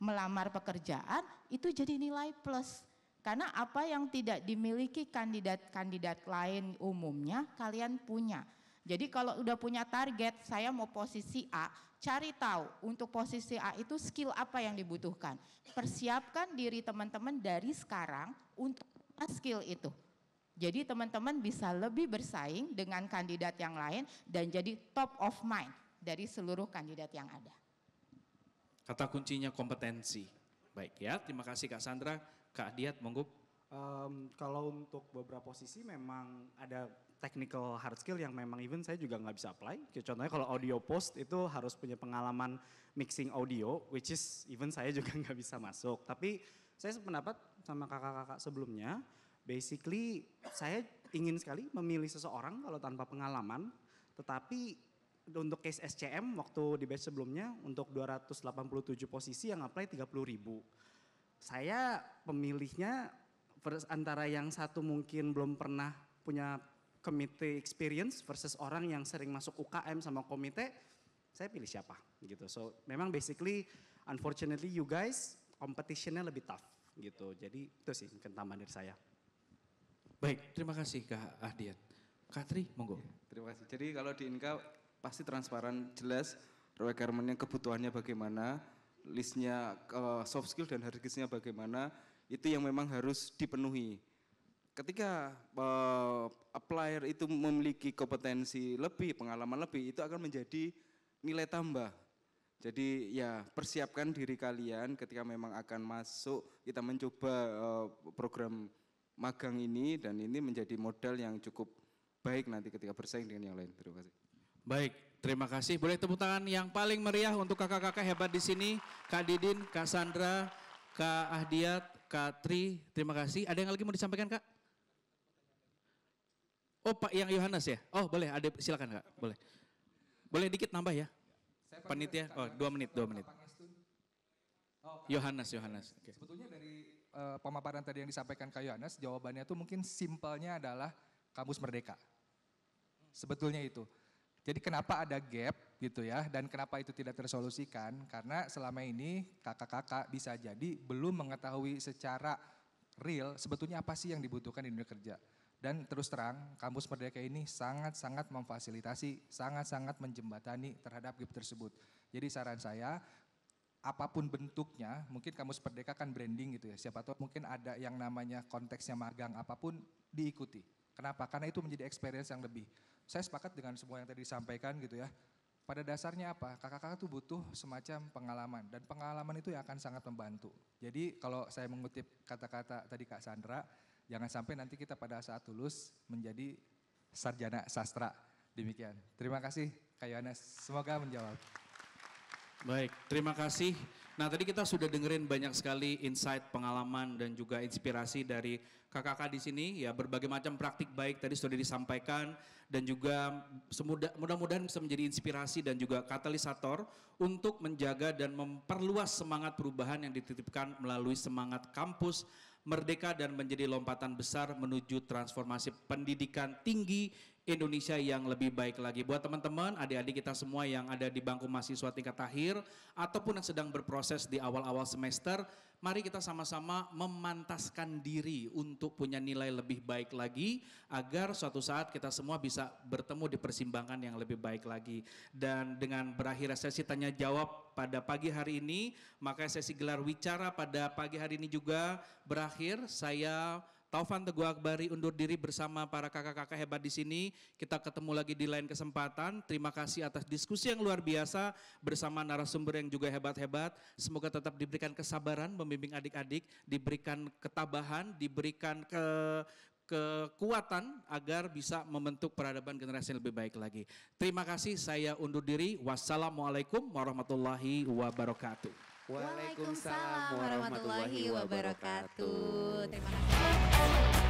melamar pekerjaan, itu jadi nilai plus. Karena apa yang tidak dimiliki kandidat-kandidat lain umumnya, kalian punya. Jadi kalau udah punya target, saya mau posisi A, cari tahu untuk posisi A itu skill apa yang dibutuhkan. Persiapkan diri teman-teman dari sekarang untuk skill itu. Jadi teman-teman bisa lebih bersaing dengan kandidat yang lain dan jadi top of mind dari seluruh kandidat yang ada. Kata kuncinya kompetensi. Baik ya, terima kasih Kak Sandra. Kak Diat, monggo. Kalau untuk beberapa posisi memang ada technical hard skill yang memang even saya juga nggak bisa apply. Contohnya kalau audio post itu harus punya pengalaman mixing audio, which is even saya juga nggak bisa masuk. Tapi saya sependapat sama kakak-kakak sebelumnya, basically saya ingin sekali memilih seseorang kalau tanpa pengalaman, tetapi untuk case SCM waktu di batch sebelumnya untuk 287 posisi yang apply 30.000. Saya pemilihnya antara yang satu mungkin belum pernah punya komite experience versus orang yang sering masuk UKM sama komite, saya pilih siapa gitu. So memang basically unfortunately you guys competitionnya lebih tough gitu. Jadi itu sih mungkin tambahan dari saya. Baik, terima kasih Kak Ahdiat. Kak Tri, monggo. Terima kasih. Jadi kalau di Inka pasti transparan, jelas requirementnya, kebutuhannya bagaimana, listnya soft skill dan hard skillsnya bagaimana, itu yang memang harus dipenuhi. Ketika applier itu memiliki kompetensi lebih, pengalaman lebih, itu akan menjadi nilai tambah. Jadi ya persiapkan diri kalian ketika memang akan masuk, kita mencoba program magang ini dan ini menjadi modal yang cukup baik nanti ketika bersaing dengan yang lain. Terima kasih. Baik, terima kasih. Boleh tepuk tangan yang paling meriah untuk kakak-kakak hebat di sini. Kak Didin, Kak Sandra, Kak Ahdiat, Kak Tri, terima kasih. Ada yang lagi mau disampaikan Kak? Oh Pak yang Yohanes ya? Oh boleh, ada silakan Kak, boleh. Boleh dikit nambah ya? Panitia, oh 2 menit. Yohanes. Okay. Sebetulnya dari pemaparan tadi yang disampaikan Kak Yohanes, jawabannya itu mungkin simpelnya adalah Kampus Merdeka. Sebetulnya itu. Jadi kenapa ada gap gitu ya, dan kenapa itu tidak tersolusikan? Karena selama ini kakak-kakak bisa jadi belum mengetahui secara real sebetulnya apa sih yang dibutuhkan di dunia kerja. Dan terus terang, Kampus Merdeka ini sangat-sangat memfasilitasi, sangat-sangat menjembatani terhadap gap tersebut. Jadi saran saya, apapun bentuknya, mungkin Kampus Merdeka kan branding gitu ya, siapa tahu mungkin ada yang namanya konteksnya magang, apapun diikuti. Kenapa? Karena itu menjadi experience yang lebih. Saya sepakat dengan semua yang tadi disampaikan gitu ya. Pada dasarnya apa? Kakak-kakak tuh butuh semacam pengalaman dan pengalaman itu yang akan sangat membantu. Jadi kalau saya mengutip kata-kata tadi Kak Sandra, jangan sampai nanti kita pada saat lulus menjadi sarjana sastra. Demikian. Terima kasih Kak Yohanes. Semoga menjawab. Baik, terima kasih. Nah tadi kita sudah dengerin banyak sekali insight, pengalaman dan juga inspirasi dari kakak-kakak di sini. Ya berbagai macam praktik baik tadi sudah disampaikan dan juga mudah-mudahan bisa menjadi inspirasi dan juga katalisator untuk menjaga dan memperluas semangat perubahan yang dititipkan melalui semangat kampus Merdeka dan menjadi lompatan besar menuju transformasi pendidikan tinggi Indonesia yang lebih baik lagi. Buat teman-teman, adik-adik kita semua yang ada di bangku mahasiswa tingkat akhir ataupun yang sedang berproses di awal-awal semester, mari kita sama-sama memantaskan diri untuk punya nilai lebih baik lagi agar suatu saat kita semua bisa bertemu di persimpangan yang lebih baik lagi. Dan dengan berakhir sesi tanya jawab pada pagi hari ini, maka sesi gelar wicara pada pagi hari ini juga berakhir. Saya Taufan Teguh Akbari undur diri bersama para kakak-kakak hebat di sini. Kita ketemu lagi di lain kesempatan. Terima kasih atas diskusi yang luar biasa bersama narasumber yang juga hebat-hebat. Semoga tetap diberikan kesabaran membimbing adik-adik, diberikan ketabahan, diberikan kekuatan agar bisa membentuk peradaban generasi yang lebih baik lagi. Terima kasih, saya undur diri. Wassalamualaikum warahmatullahi wabarakatuh. Waalaikumsalam warahmatullahi wabarakatuh. Terima kasih.